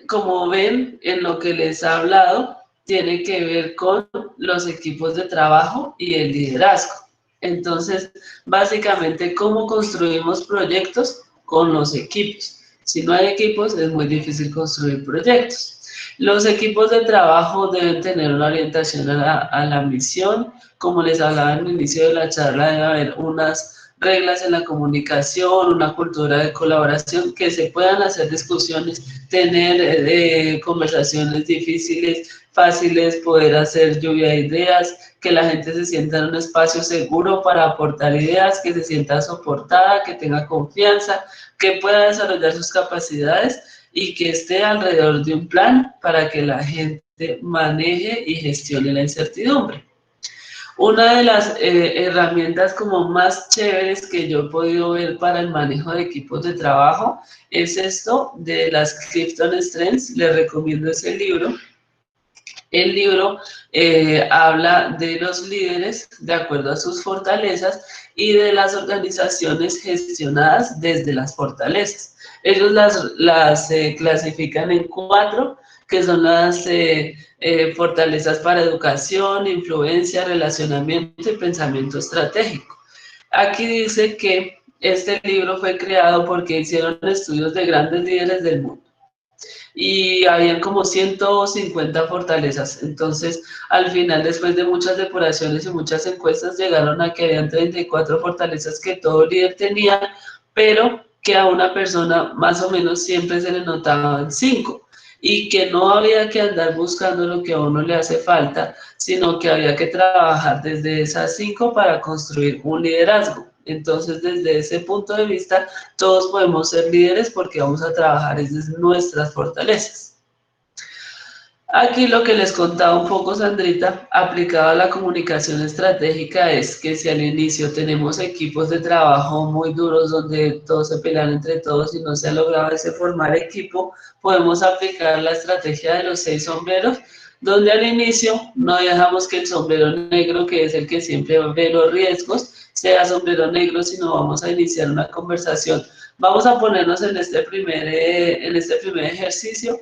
como ven, en lo que les he hablado, tiene que ver con los equipos de trabajo y el liderazgo. Entonces, básicamente, ¿cómo construimos proyectos? Con los equipos. Si no hay equipos, es muy difícil construir proyectos. Los equipos de trabajo deben tener una orientación a la misión. Como les hablaba en el inicio de la charla, debe haber unas reglas en la comunicación, una cultura de colaboración, que se puedan hacer discusiones, tener conversaciones difíciles, fáciles, poder hacer lluvia de ideas, que la gente se sienta en un espacio seguro para aportar ideas, que se sienta soportada, que tenga confianza, que pueda desarrollar sus capacidades y que esté alrededor de un plan para que la gente maneje y gestione la incertidumbre. Una de las herramientas como más chéveres que yo he podido ver para el manejo de equipos de trabajo es esto de las Clifton Strengths. Les recomiendo ese libro. El libro habla de los líderes de acuerdo a sus fortalezas y de las organizaciones gestionadas desde las fortalezas. Ellos las clasifican en 4, que son las fortalezas para educación, influencia, relacionamiento y pensamiento estratégico. Aquí dice que este libro fue creado porque hicieron estudios de grandes líderes del mundo y habían como 150 fortalezas. Entonces, al final, después de muchas depuraciones y muchas encuestas, llegaron a que habían 34 fortalezas que todo líder tenía, pero que a una persona más o menos siempre se le notaban 5, y que no había que andar buscando lo que a uno le hace falta, sino que había que trabajar desde esas 5 para construir un liderazgo. Entonces, desde ese punto de vista, todos podemos ser líderes porque vamos a trabajar desde nuestras fortalezas. Aquí lo que les contaba un poco Sandrita, aplicado a la comunicación estratégica, es que si al inicio tenemos equipos de trabajo muy duros donde todos se pelean entre todos y no se ha logrado ese formar equipo, podemos aplicar la estrategia de los 6 sombreros, donde al inicio no dejamos que el sombrero negro, que es el que siempre ve los riesgos, sea sombrero negro, sino vamos a iniciar una conversación. Vamos a ponernos en este primer ejercicio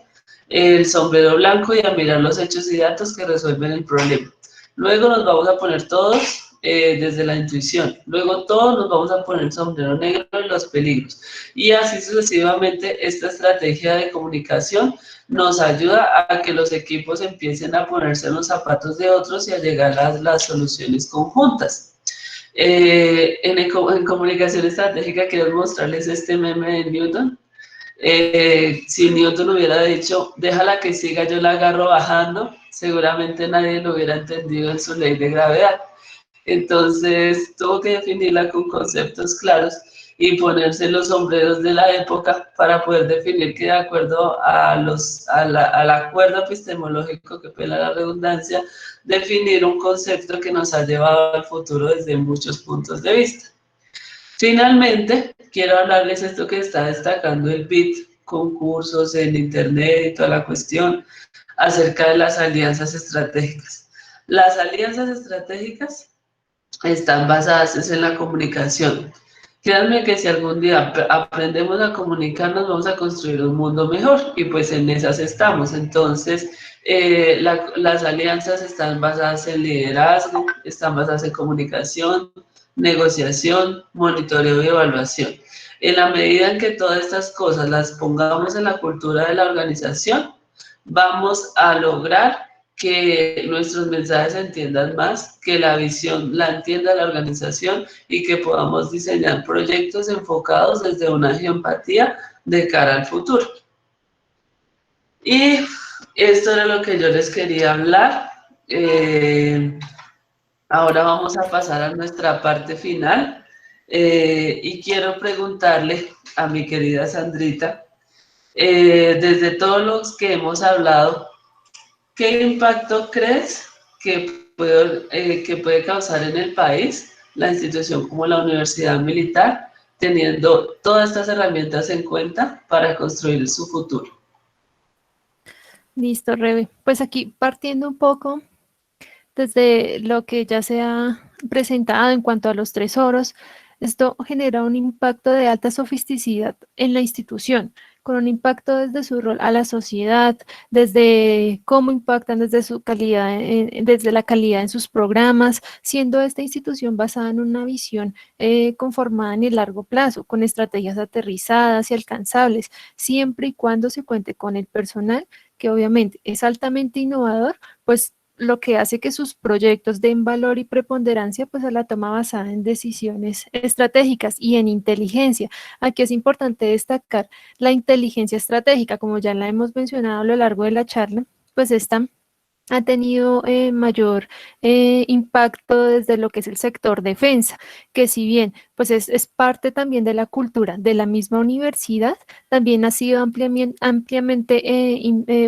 el sombrero blanco y a mirar los hechos y datos que resuelven el problema. Luego nos vamos a poner todos desde la intuición. Luego todos nos vamos a poner sombrero negro en los peligros. Y así sucesivamente esta estrategia de comunicación nos ayuda a que los equipos empiecen a ponerse en los zapatos de otros y a llegar a las soluciones conjuntas. En comunicación estratégica quiero mostrarles este meme de Newton. Si Newton hubiera dicho, déjala que siga, yo la agarro bajando, seguramente nadie lo hubiera entendido en su ley de gravedad. Entonces tuvo que definirla con conceptos claros y ponerse los sombreros de la época para poder definir que de acuerdo al acuerdo epistemológico que pela la redundancia, definir un concepto que nos ha llevado al futuro desde muchos puntos de vista. Finalmente, quiero hablarles esto que está destacando el BIT, concursos en internet y toda la cuestión acerca de las alianzas estratégicas. Las alianzas estratégicas están basadas en la comunicación. Créanme que si algún día aprendemos a comunicarnos, vamos a construir un mundo mejor y pues en esas estamos. Entonces, las alianzas están basadas en liderazgo, están basadas en comunicación, negociación, monitoreo y evaluación. En la medida en que todas estas cosas las pongamos en la cultura de la organización, vamos a lograr que nuestros mensajes se entiendan más, que la visión la entienda la organización y que podamos diseñar proyectos enfocados desde una empatía de cara al futuro. Y esto era lo que yo les quería hablar. Ahora vamos a pasar a nuestra parte final y quiero preguntarle a mi querida Sandrita, desde todos los que hemos hablado, ¿qué impacto crees que puede causar en el país la institución como la Universidad Militar, teniendo todas estas herramientas en cuenta para construir su futuro? Listo, Rebe. Pues aquí partiendo un poco desde lo que ya se ha presentado en cuanto a los 3 oros, esto genera un impacto de alta sofisticidad en la institución, con un impacto desde su rol a la sociedad, desde cómo impactan desde su calidad, desde la calidad en sus programas, siendo esta institución basada en una visión conformada en el largo plazo, con estrategias aterrizadas y alcanzables, siempre y cuando se cuente con el personal, que obviamente es altamente innovador, pues lo que hace que sus proyectos den valor y preponderancia pues a la toma basada en decisiones estratégicas y en inteligencia. Aquí es importante destacar la inteligencia estratégica, como ya la hemos mencionado a lo largo de la charla, pues esta ha tenido mayor impacto desde lo que es el sector defensa, que si bien pues es parte también de la cultura de la misma universidad, también ha sido ampliamente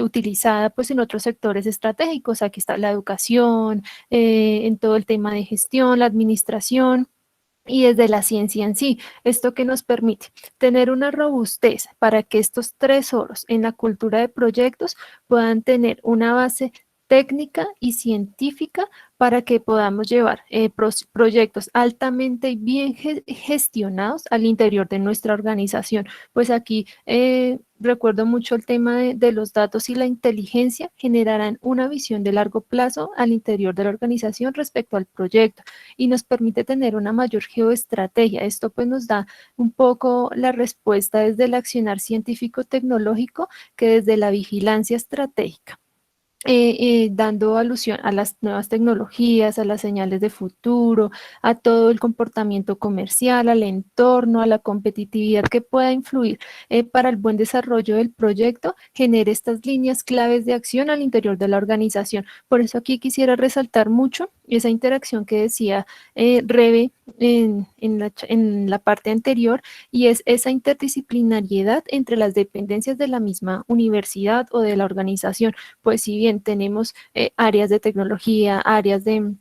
utilizada pues en otros sectores estratégicos. Aquí está la educación, en todo el tema de gestión, la administración y desde la ciencia en sí. Esto que nos permite tener una robustez para que estos 3 oros en la cultura de proyectos puedan tener una base técnica y científica para que podamos llevar proyectos altamente bien gestionados al interior de nuestra organización. Pues aquí recuerdo mucho el tema de los datos y la inteligencia generarán una visión de largo plazo al interior de la organización respecto al proyecto y nos permite tener una mayor geoestrategia. Esto pues nos da un poco la respuesta desde el accionar científico-tecnológico que desde la vigilancia estratégica. Dando alusión a las nuevas tecnologías, a las señales de futuro, a todo el comportamiento comercial, al entorno, a la competitividad que pueda influir para el buen desarrollo del proyecto, genere estas líneas claves de acción al interior de la organización. Por eso aquí quisiera resaltar mucho esa interacción que decía Rebe en la parte anterior, y es esa interdisciplinariedad entre las dependencias de la misma universidad o de la organización. Pues si bien tenemos áreas de tecnología, áreas de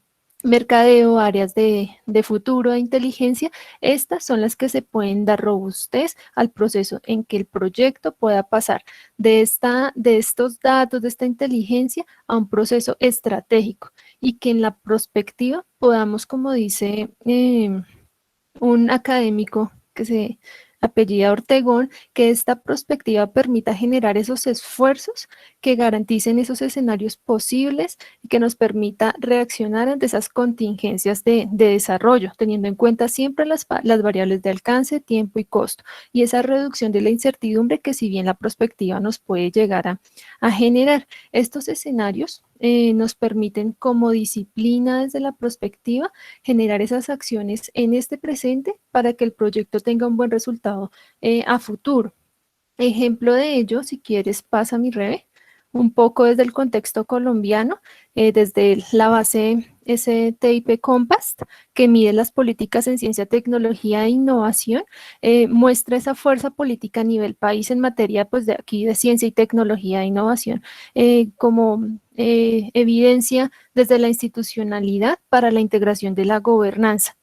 mercadeo, áreas de futuro, de inteligencia, estas son las que se pueden dar robustez al proceso en que el proyecto pueda pasar de estos datos, de esta inteligencia, a un proceso estratégico, y que en la prospectiva podamos, como dice un académico que se apellida Ortegón, que esta perspectiva permita generar esos esfuerzos que garanticen esos escenarios posibles y que nos permita reaccionar ante esas contingencias de desarrollo, teniendo en cuenta siempre las variables de alcance, tiempo y costo, y esa reducción de la incertidumbre que si bien la perspectiva nos puede llegar a generar. Estos escenarios nos permiten como disciplina desde la perspectiva generar esas acciones en este presente para que el proyecto tenga un buen resultado a futuro. Ejemplo de ello, si quieres, pasa mi Rebe, un poco desde el contexto colombiano, desde la base STIP Compass, que mide las políticas en ciencia, tecnología e innovación, muestra esa fuerza política a nivel país en materia, pues, de aquí de ciencia y tecnología e innovación, como evidencia desde la institucionalidad para la integración de la gobernanza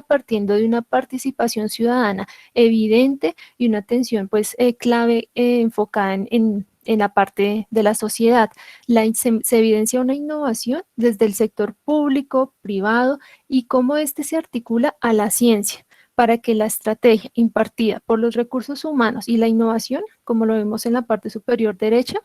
partiendo de una participación ciudadana evidente y una atención pues clave enfocada en la parte de la sociedad. Se evidencia una innovación desde el sector público, privado, y cómo este se articula a la ciencia para que la estrategia impartida por los recursos humanos y la innovación, como lo vemos en la parte superior derecha,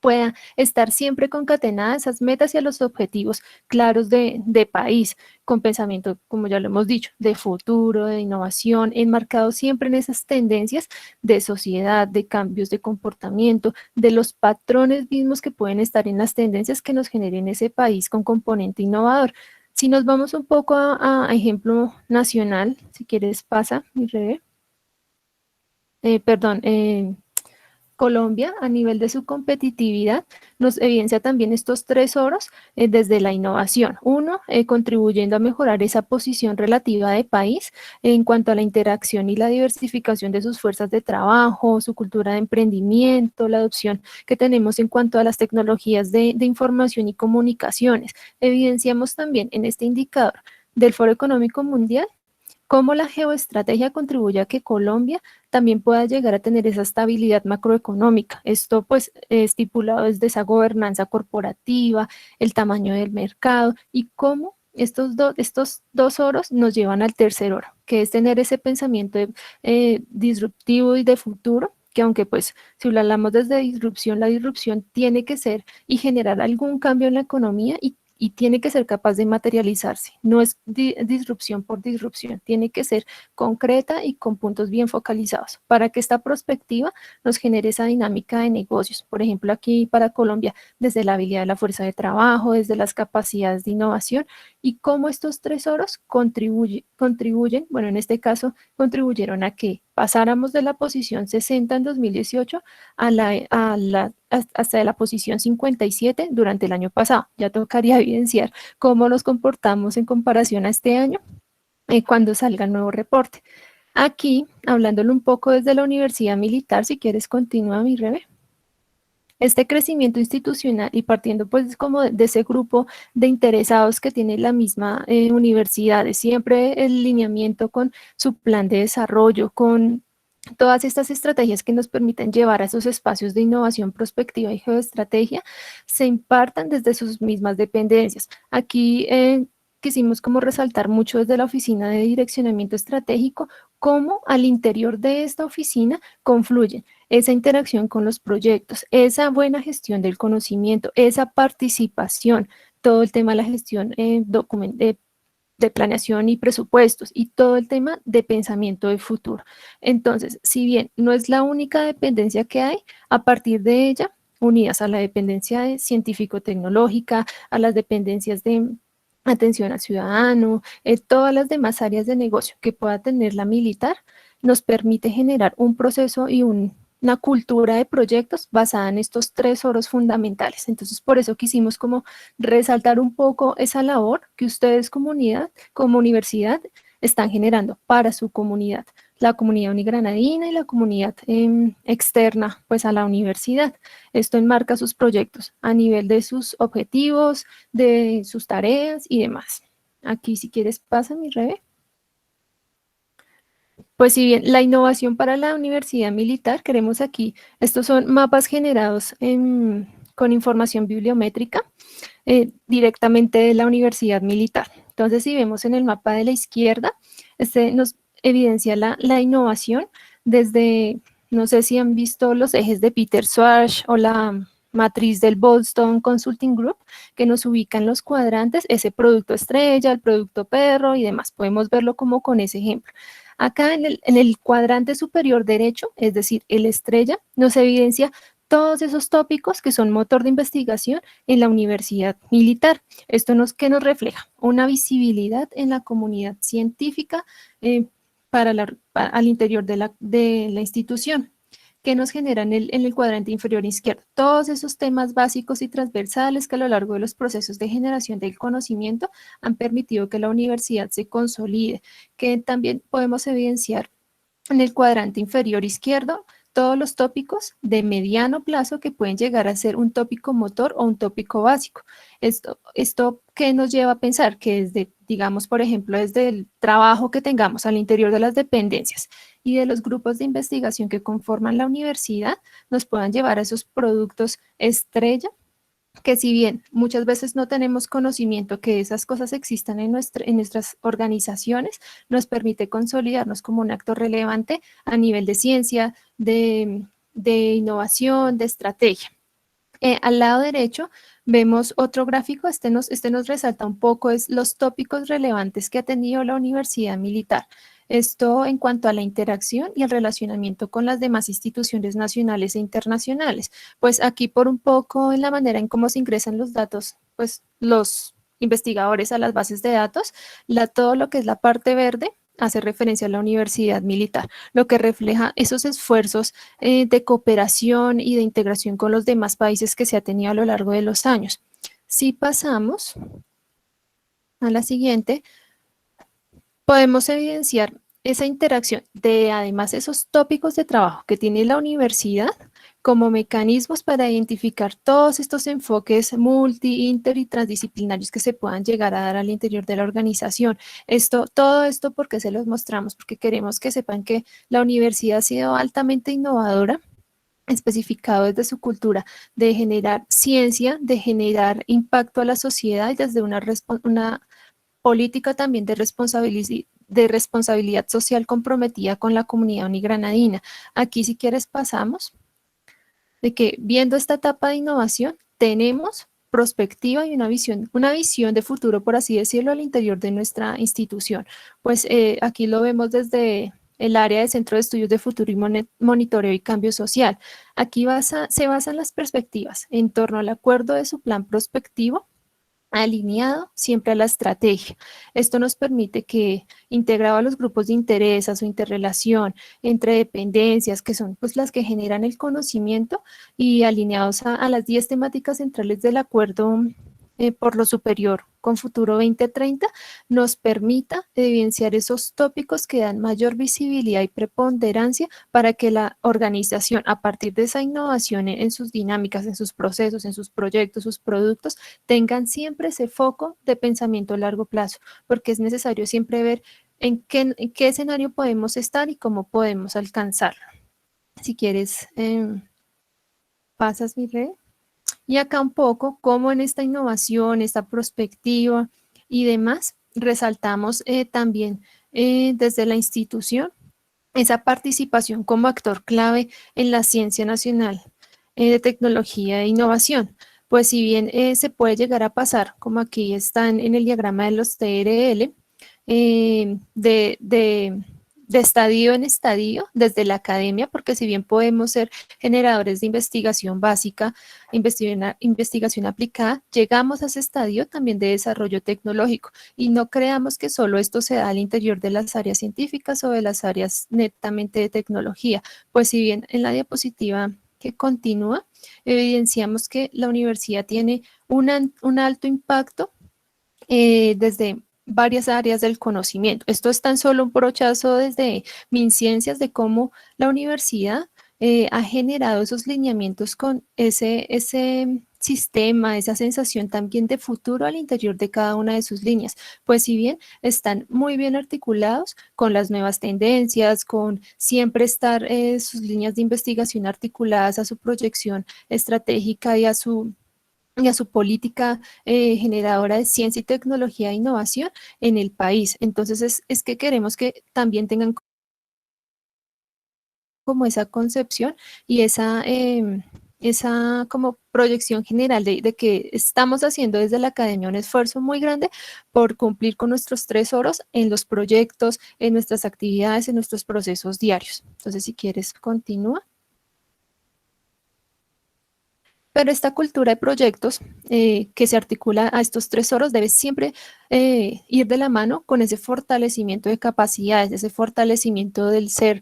pueda estar siempre concatenada a esas metas y a los objetivos claros de país, con pensamiento, como ya lo hemos dicho, de futuro, de innovación, enmarcado siempre en esas tendencias de sociedad, de cambios de comportamiento, de los patrones mismos que pueden estar en las tendencias que nos generen ese país con componente innovador. Si nos vamos un poco a ejemplo nacional, si quieres pasa, mi Rebe. Perdón, Colombia, a nivel de su competitividad, nos evidencia también estos tres oros desde la innovación. Uno, contribuyendo a mejorar esa posición relativa de país en cuanto a la interacción y la diversificación de sus fuerzas de trabajo, su cultura de emprendimiento, la adopción que tenemos en cuanto a las tecnologías de información y comunicaciones. Evidenciamos también en este indicador del Foro Económico Mundial cómo la geoestrategia contribuye a que Colombia también pueda llegar a tener esa estabilidad macroeconómica. Esto pues estipulado desde esa gobernanza corporativa, el tamaño del mercado y cómo estos dos oros nos llevan al tercer oro, que es tener ese pensamiento disruptivo y de futuro, que aunque pues si lo hablamos desde disrupción, la disrupción tiene que ser y generar algún cambio en la economía y tiene que ser capaz de materializarse. No es disrupción por disrupción, tiene que ser concreta y con puntos bien focalizados para que esta perspectiva nos genere esa dinámica de negocios. Por ejemplo, aquí para Colombia, desde la habilidad de la fuerza de trabajo, desde las capacidades de innovación y cómo estos tres oros contribuyen, bueno, en este caso, contribuyeron a que pasáramos de la posición 60 en 2018 hasta la posición 57 durante el año pasado. Ya tocaría evidenciar cómo nos comportamos en comparación a este año cuando salga el nuevo reporte. Aquí, hablándolo un poco desde la Universidad Militar, si quieres continúa mi Rebe. Este crecimiento institucional y partiendo pues como de ese grupo de interesados que tiene la misma universidad, de siempre el lineamiento con su plan de desarrollo, con todas estas estrategias que nos permiten llevar a esos espacios de innovación prospectiva y geoestrategia, se impartan desde sus mismas dependencias. Aquí quisimos como resaltar mucho desde la Oficina de Direccionamiento Estratégico, cómo al interior de esta oficina confluyen esa interacción con los proyectos, esa buena gestión del conocimiento, esa participación, todo el tema de la gestión de planeación y presupuestos y todo el tema de pensamiento de futuro. Entonces, si bien no es la única dependencia que hay, a partir de ella, unidas a la dependencia de científico-tecnológica, a las dependencias de atención al ciudadano, todas las demás áreas de negocio que pueda tener la militar, nos permite generar un proceso y una cultura de proyectos basada en estos 3 oros fundamentales. Entonces, por eso quisimos como resaltar un poco esa labor que ustedes comunidad, como universidad, están generando para su comunidad, la comunidad unigranadina y la comunidad externa pues a la universidad. Esto enmarca sus proyectos a nivel de sus objetivos, de sus tareas y demás. Aquí si quieres pasa mi Rebe. Pues si bien la innovación para la universidad militar, queremos aquí, estos son mapas generados con información bibliométrica directamente de la universidad militar. Entonces, si vemos en el mapa de la izquierda, este nos evidencia la innovación desde, no sé si han visto los ejes de Peter Schwartz o la matriz del Boston Consulting Group, que nos ubican los cuadrantes, ese producto estrella, el producto perro y demás. Podemos verlo como con ese ejemplo. Acá en el cuadrante superior derecho, es decir, el estrella, nos evidencia todos esos tópicos que son motor de investigación en la universidad militar. Esto ¿qué nos refleja? Una visibilidad en la comunidad científica al interior de la institución, que nos generan en el cuadrante inferior izquierdo. Todos esos temas básicos y transversales que a lo largo de los procesos de generación del conocimiento han permitido que la universidad se consolide, que también podemos evidenciar en el cuadrante inferior izquierdo todos los tópicos de mediano plazo que pueden llegar a ser un tópico motor o un tópico básico. Esto ¿qué nos lleva a pensar? Que desde, digamos, por ejemplo, desde el trabajo que tengamos al interior de las dependencias y de los grupos de investigación que conforman la universidad, nos puedan llevar a esos productos estrella que si bien muchas veces no tenemos conocimiento que esas cosas existan en nuestras organizaciones, nos permite consolidarnos como un actor relevante a nivel de ciencia, de innovación, de estrategia. Al lado derecho vemos otro gráfico, este nos resalta un poco es los tópicos relevantes que ha tenido la Universidad Militar. Esto en cuanto a la interacción y el relacionamiento con las demás instituciones nacionales e internacionales. Pues aquí por un poco en la manera en cómo se ingresan los datos, pues los investigadores a las bases de datos, todo lo que es la parte verde hace referencia a la Universidad Militar, lo que refleja esos esfuerzos de cooperación y de integración con los demás países que se ha tenido a lo largo de los años. Si pasamos a la siguiente, podemos evidenciar esa interacción de además esos tópicos de trabajo que tiene la universidad como mecanismos para identificar todos estos enfoques multi, inter y transdisciplinarios que se puedan llegar a dar al interior de la organización. Todo esto porque se los mostramos, porque queremos que sepan que la universidad ha sido altamente innovadora, especificado desde su cultura de generar ciencia, de generar impacto a la sociedad y desde una política también de responsabilidad social comprometida con la comunidad unigranadina. Aquí si quieres pasamos de que viendo esta etapa de innovación tenemos perspectiva y una visión de futuro, por así decirlo, al interior de nuestra institución. Pues aquí lo vemos desde el área de Centro de Estudios de Futuro y Monitoreo y Cambio Social. Aquí se basan las perspectivas en torno al acuerdo de su plan prospectivo alineado siempre a la estrategia. Esto nos permite que, integrado a los grupos de interés, a su interrelación entre dependencias, que son pues las que generan el conocimiento, y alineados a las 10 temáticas centrales del acuerdo por lo superior con Futuro 2030, nos permita evidenciar esos tópicos que dan mayor visibilidad y preponderancia para que la organización, a partir de esa innovación en sus dinámicas, en sus procesos, en sus proyectos, sus productos, tengan siempre ese foco de pensamiento a largo plazo, porque es necesario siempre ver en qué escenario podemos estar y cómo podemos alcanzarlo. Si quieres, pasas mi red. Y acá un poco cómo en esta innovación, esta perspectiva y demás, resaltamos también desde la institución esa participación como actor clave en la ciencia nacional de tecnología e innovación. Pues si bien se puede llegar a pasar, como aquí están en el diagrama de los TRL, de de estadio en estadio desde la academia, porque si bien podemos ser generadores de investigación básica, investigación aplicada, llegamos a ese estadio también de desarrollo tecnológico y no creamos que solo esto se da al interior de las áreas científicas o de las áreas netamente de tecnología, pues si bien en la diapositiva que continúa, evidenciamos que la universidad tiene un alto impacto desde varias áreas del conocimiento. Esto es tan solo un brochazo desde MinCiencias de cómo la universidad ha generado esos lineamientos con ese sistema, esa sensación también de futuro al interior de cada una de sus líneas, pues si bien están muy bien articulados con las nuevas tendencias, con siempre estar sus líneas de investigación articuladas a su proyección estratégica y a su política generadora de ciencia y tecnología e innovación en el país. Entonces es que queremos que también tengan como esa concepción y esa como proyección general de que estamos haciendo desde la academia un esfuerzo muy grande por cumplir con nuestros 3 oros en los proyectos, en nuestras actividades, en nuestros procesos diarios. Entonces, si quieres, continúa. Pero esta cultura de proyectos que se articula a estos 3 oros debe siempre ir de la mano con ese fortalecimiento de capacidades, ese fortalecimiento del ser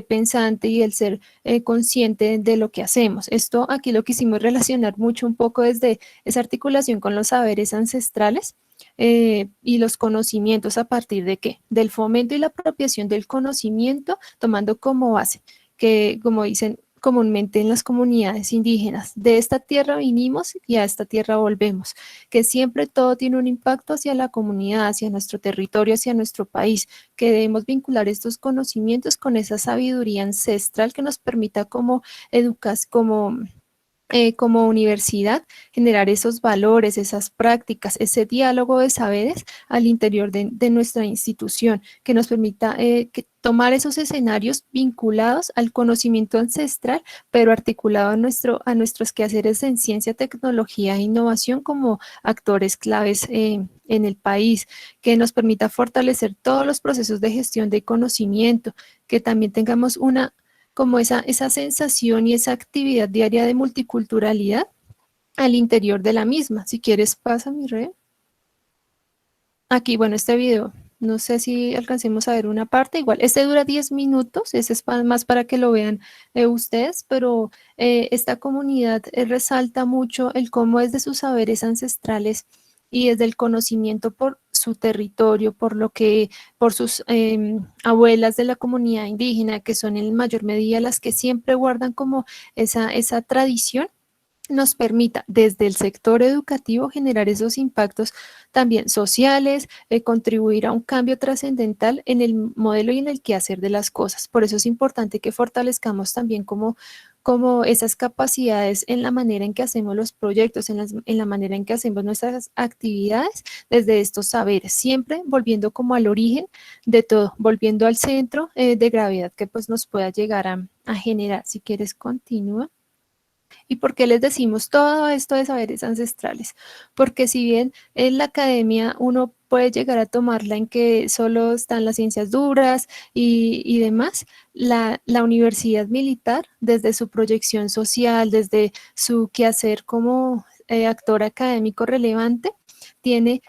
pensante y el ser consciente de lo que hacemos. Esto aquí lo quisimos relacionar mucho un poco desde esa articulación con los saberes ancestrales y los conocimientos a partir de qué? Del fomento y la apropiación del conocimiento, tomando como base que, como dicen comúnmente en las comunidades indígenas, de esta tierra vinimos y a esta tierra volvemos, que siempre todo tiene un impacto hacia la comunidad, hacia nuestro territorio, hacia nuestro país, que debemos vincular estos conocimientos con esa sabiduría ancestral que nos permita como educas, como universidad, generar esos valores, esas prácticas, ese diálogo de saberes al interior de nuestra institución, que nos permita tomar esos escenarios vinculados al conocimiento ancestral, pero articulado a nuestros quehaceres en ciencia, tecnología e innovación como actores claves en el país, que nos permita fortalecer todos los procesos de gestión de conocimiento, que también tengamos como esa sensación y esa actividad diaria de multiculturalidad al interior de la misma. Si quieres, pasa mi red. Aquí, bueno, este video, no sé si alcancemos a ver una parte, igual, este dura 10 minutos, ese es más para que lo vean ustedes, pero esta comunidad resalta mucho el cómo es de sus saberes ancestrales y desde el conocimiento por su territorio, por sus abuelas de la comunidad indígena, que son en mayor medida las que siempre guardan como esa tradición, nos permita desde el sector educativo generar esos impactos también sociales, contribuir a un cambio trascendental en el modelo y en el quehacer de las cosas. Por eso es importante que fortalezcamos también como esas capacidades en la manera en que hacemos los proyectos, en la manera en que hacemos nuestras actividades desde estos saberes, siempre volviendo como al origen de todo, volviendo al centro de gravedad que pues nos pueda llegar a generar. Si quieres, continúa. ¿Y por qué les decimos todo esto de saberes ancestrales? Porque si bien en la academia uno puede llegar a tomarla en que solo están las ciencias duras y demás, la universidad militar, desde su proyección social, desde su quehacer como actor académico relevante, tiene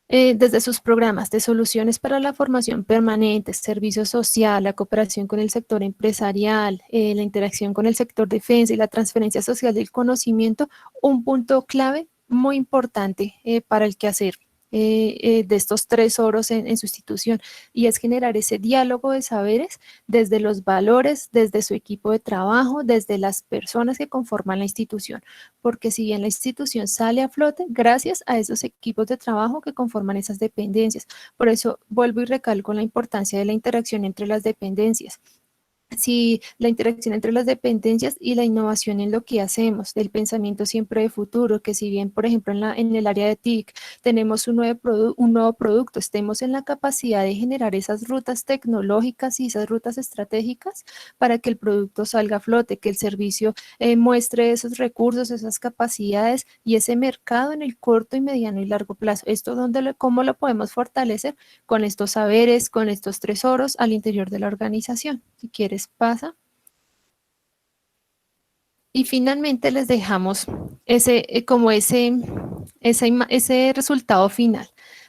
desde sus programas de soluciones para la formación permanente, servicio social, la cooperación con el sector empresarial, la interacción con el sector defensa y la transferencia social del conocimiento, un punto clave muy importante para el quehacer de estos 3 oros en su institución, y es generar ese diálogo de saberes desde los valores, desde su equipo de trabajo, desde las personas que conforman la institución, porque si bien la institución sale a flote gracias a esos equipos de trabajo que conforman esas dependencias. Por eso vuelvo y recalco la importancia de la interacción entre las dependencias. si la interacción entre las dependencias y la innovación en lo que hacemos, del pensamiento siempre de futuro, que si bien, por ejemplo, en el área de TIC tenemos un nuevo producto, estemos en la capacidad de generar esas rutas tecnológicas y esas rutas estratégicas para que el producto salga a flote, que el servicio muestre esos recursos, esas capacidades y ese mercado en el corto y mediano y largo plazo. Esto, ¿cómo lo podemos fortalecer? Con estos saberes, con estos tesoros al interior de la organización. Si quieres, pasa. Y finalmente les dejamos ese resultado final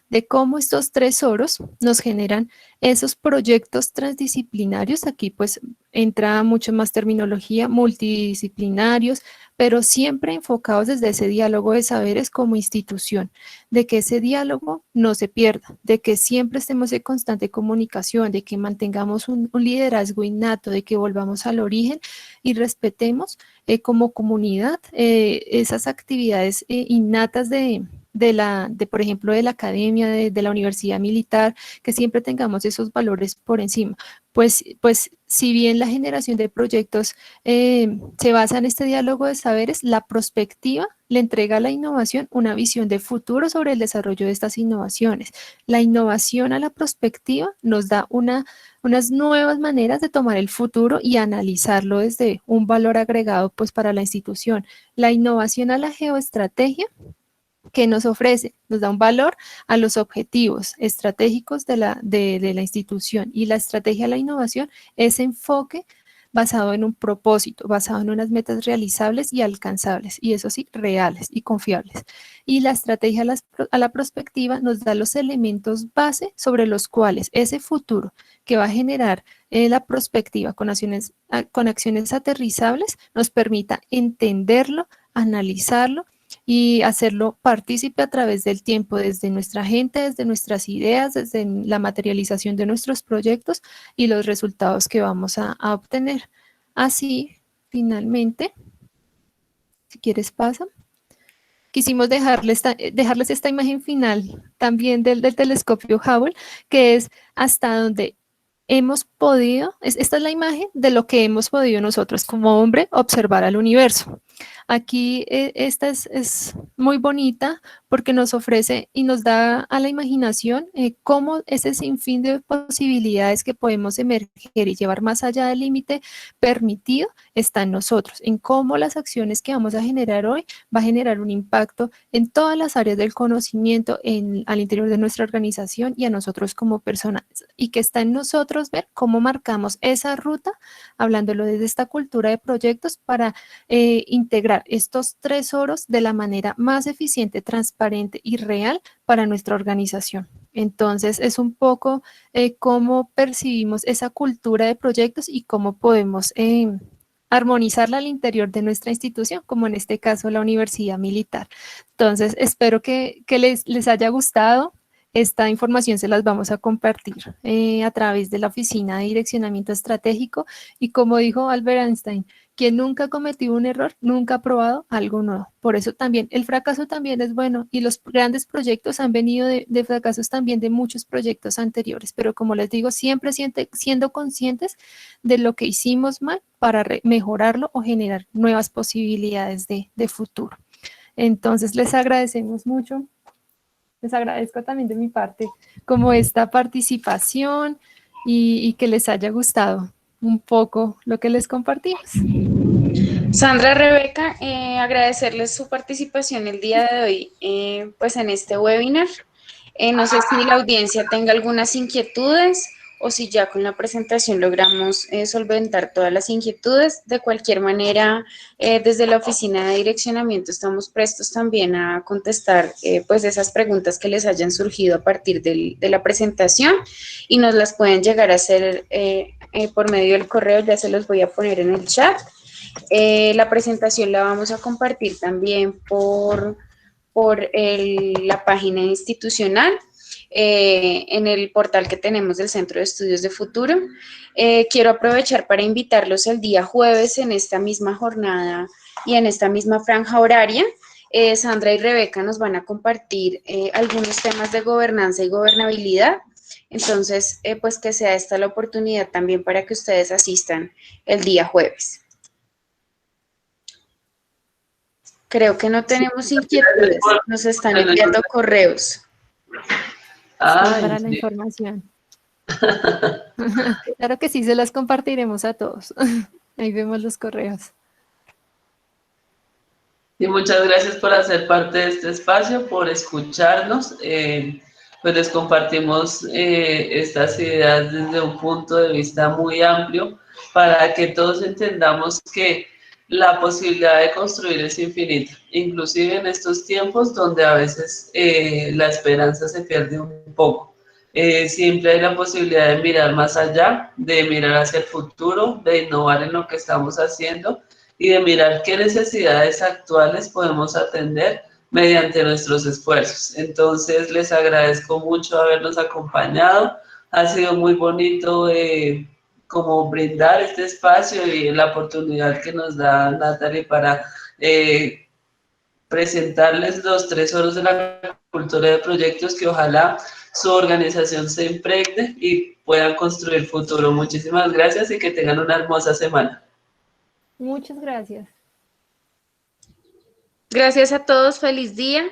de cómo estos tres oros nos generan esos proyectos transdisciplinarios. Aquí pues entra mucho más terminología, multidisciplinarios, pero siempre enfocados desde ese diálogo de saberes como institución, de que ese diálogo no se pierda, de que siempre estemos en constante comunicación, de que mantengamos un liderazgo innato, de que volvamos al origen y respetemos como comunidad esas actividades innatas por ejemplo, de la academia, de la universidad militar, que siempre tengamos esos valores por encima. Pues si bien la generación de proyectos se basa en este diálogo de saberes, la prospectiva le entrega a la innovación una visión de futuro sobre el desarrollo de estas innovaciones. La innovación a la prospectiva nos da unas nuevas maneras de tomar el futuro y analizarlo desde un valor agregado pues para la institución. La innovación a la geoestrategia que nos ofrece, nos da un valor a los objetivos estratégicos de la institución, y la estrategia de la innovación, ese enfoque basado en un propósito, basado en unas metas realizables y alcanzables, y eso sí, reales y confiables. Y la estrategia a la prospectiva nos da los elementos base sobre los cuales ese futuro que va a generar la prospectiva con acciones aterrizables nos permita entenderlo, analizarlo y hacerlo partícipe a través del tiempo, desde nuestra gente, desde nuestras ideas, desde la materialización de nuestros proyectos y los resultados que vamos a obtener. Así, finalmente, si quieres pasa. Quisimos dejarles esta imagen final también del telescopio Hubble, que es hasta donde hemos podido, esta es la imagen de lo que hemos podido nosotros como hombre observar al universo. Aquí esta es muy bonita porque nos ofrece y nos da a la imaginación cómo ese sinfín de posibilidades que podemos emerger y llevar más allá del límite permitido está en nosotros, en cómo las acciones que vamos a generar hoy va a generar un impacto en todas las áreas del conocimiento al interior de nuestra organización y a nosotros como personas, y que está en nosotros ver cómo marcamos esa ruta, hablándolo desde esta cultura de proyectos para integrar estos tres oros de la manera más eficiente, transparente y real para nuestra organización. Entonces, es un poco cómo percibimos esa cultura de proyectos y cómo podemos armonizarla al interior de nuestra institución, como en este caso la Universidad Militar. Entonces, espero que les haya gustado. Esta información se las vamos a compartir a través de la Oficina de Direccionamiento Estratégico, y como dijo Albert Einstein, quien nunca ha cometido un error, nunca ha probado algo nuevo. Por eso también el fracaso también es bueno, y los grandes proyectos han venido de fracasos también de muchos proyectos anteriores, pero como les digo, siempre siendo conscientes de lo que hicimos mal para mejorarlo o generar nuevas posibilidades de futuro. Entonces les agradecemos mucho. Les agradezco también de mi parte como esta participación y que les haya gustado un poco lo que les compartimos. Sandra, Rebeca, agradecerles su participación el día de hoy pues en este webinar. No sé si la audiencia tenga algunas inquietudes o si ya con la presentación logramos solventar todas las inquietudes. De cualquier manera, desde la Oficina de Direccionamiento estamos prestos también a contestar pues esas preguntas que les hayan surgido a partir de la presentación, y nos las pueden llegar a hacer por medio del correo. Ya se los voy a poner en el chat. La presentación la vamos a compartir también por la página institucional, en el portal que tenemos del Centro de Estudios de Futuro. Quiero aprovechar para invitarlos el día jueves en esta misma jornada y en esta misma franja horaria. Sandra y Rebeca nos van a compartir algunos temas de gobernanza y gobernabilidad. Entonces, pues que sea esta la oportunidad también para que ustedes asistan el día jueves. Creo que no tenemos inquietudes, nos están enviando correos. Sí, para la información. Claro que sí, se las compartiremos a todos. Ahí vemos los correos. Y muchas gracias por hacer parte de este espacio, por escucharnos. Pues les compartimos estas ideas desde un punto de vista muy amplio para que todos entendamos que la posibilidad de construir es infinita, inclusive en estos tiempos donde a veces la esperanza se pierde un poco. Siempre hay la posibilidad de mirar más allá, de mirar hacia el futuro, de innovar en lo que estamos haciendo y de mirar qué necesidades actuales podemos atender mediante nuestros esfuerzos. Entonces, les agradezco mucho habernos acompañado. Ha sido muy bonito como brindar este espacio y la oportunidad que nos da Natalie para presentarles los 3 oros de la cultura de proyectos que ojalá su organización se impregne y puedan construir el futuro. Muchísimas gracias y que tengan una hermosa semana. Muchas gracias. Gracias a todos, feliz día.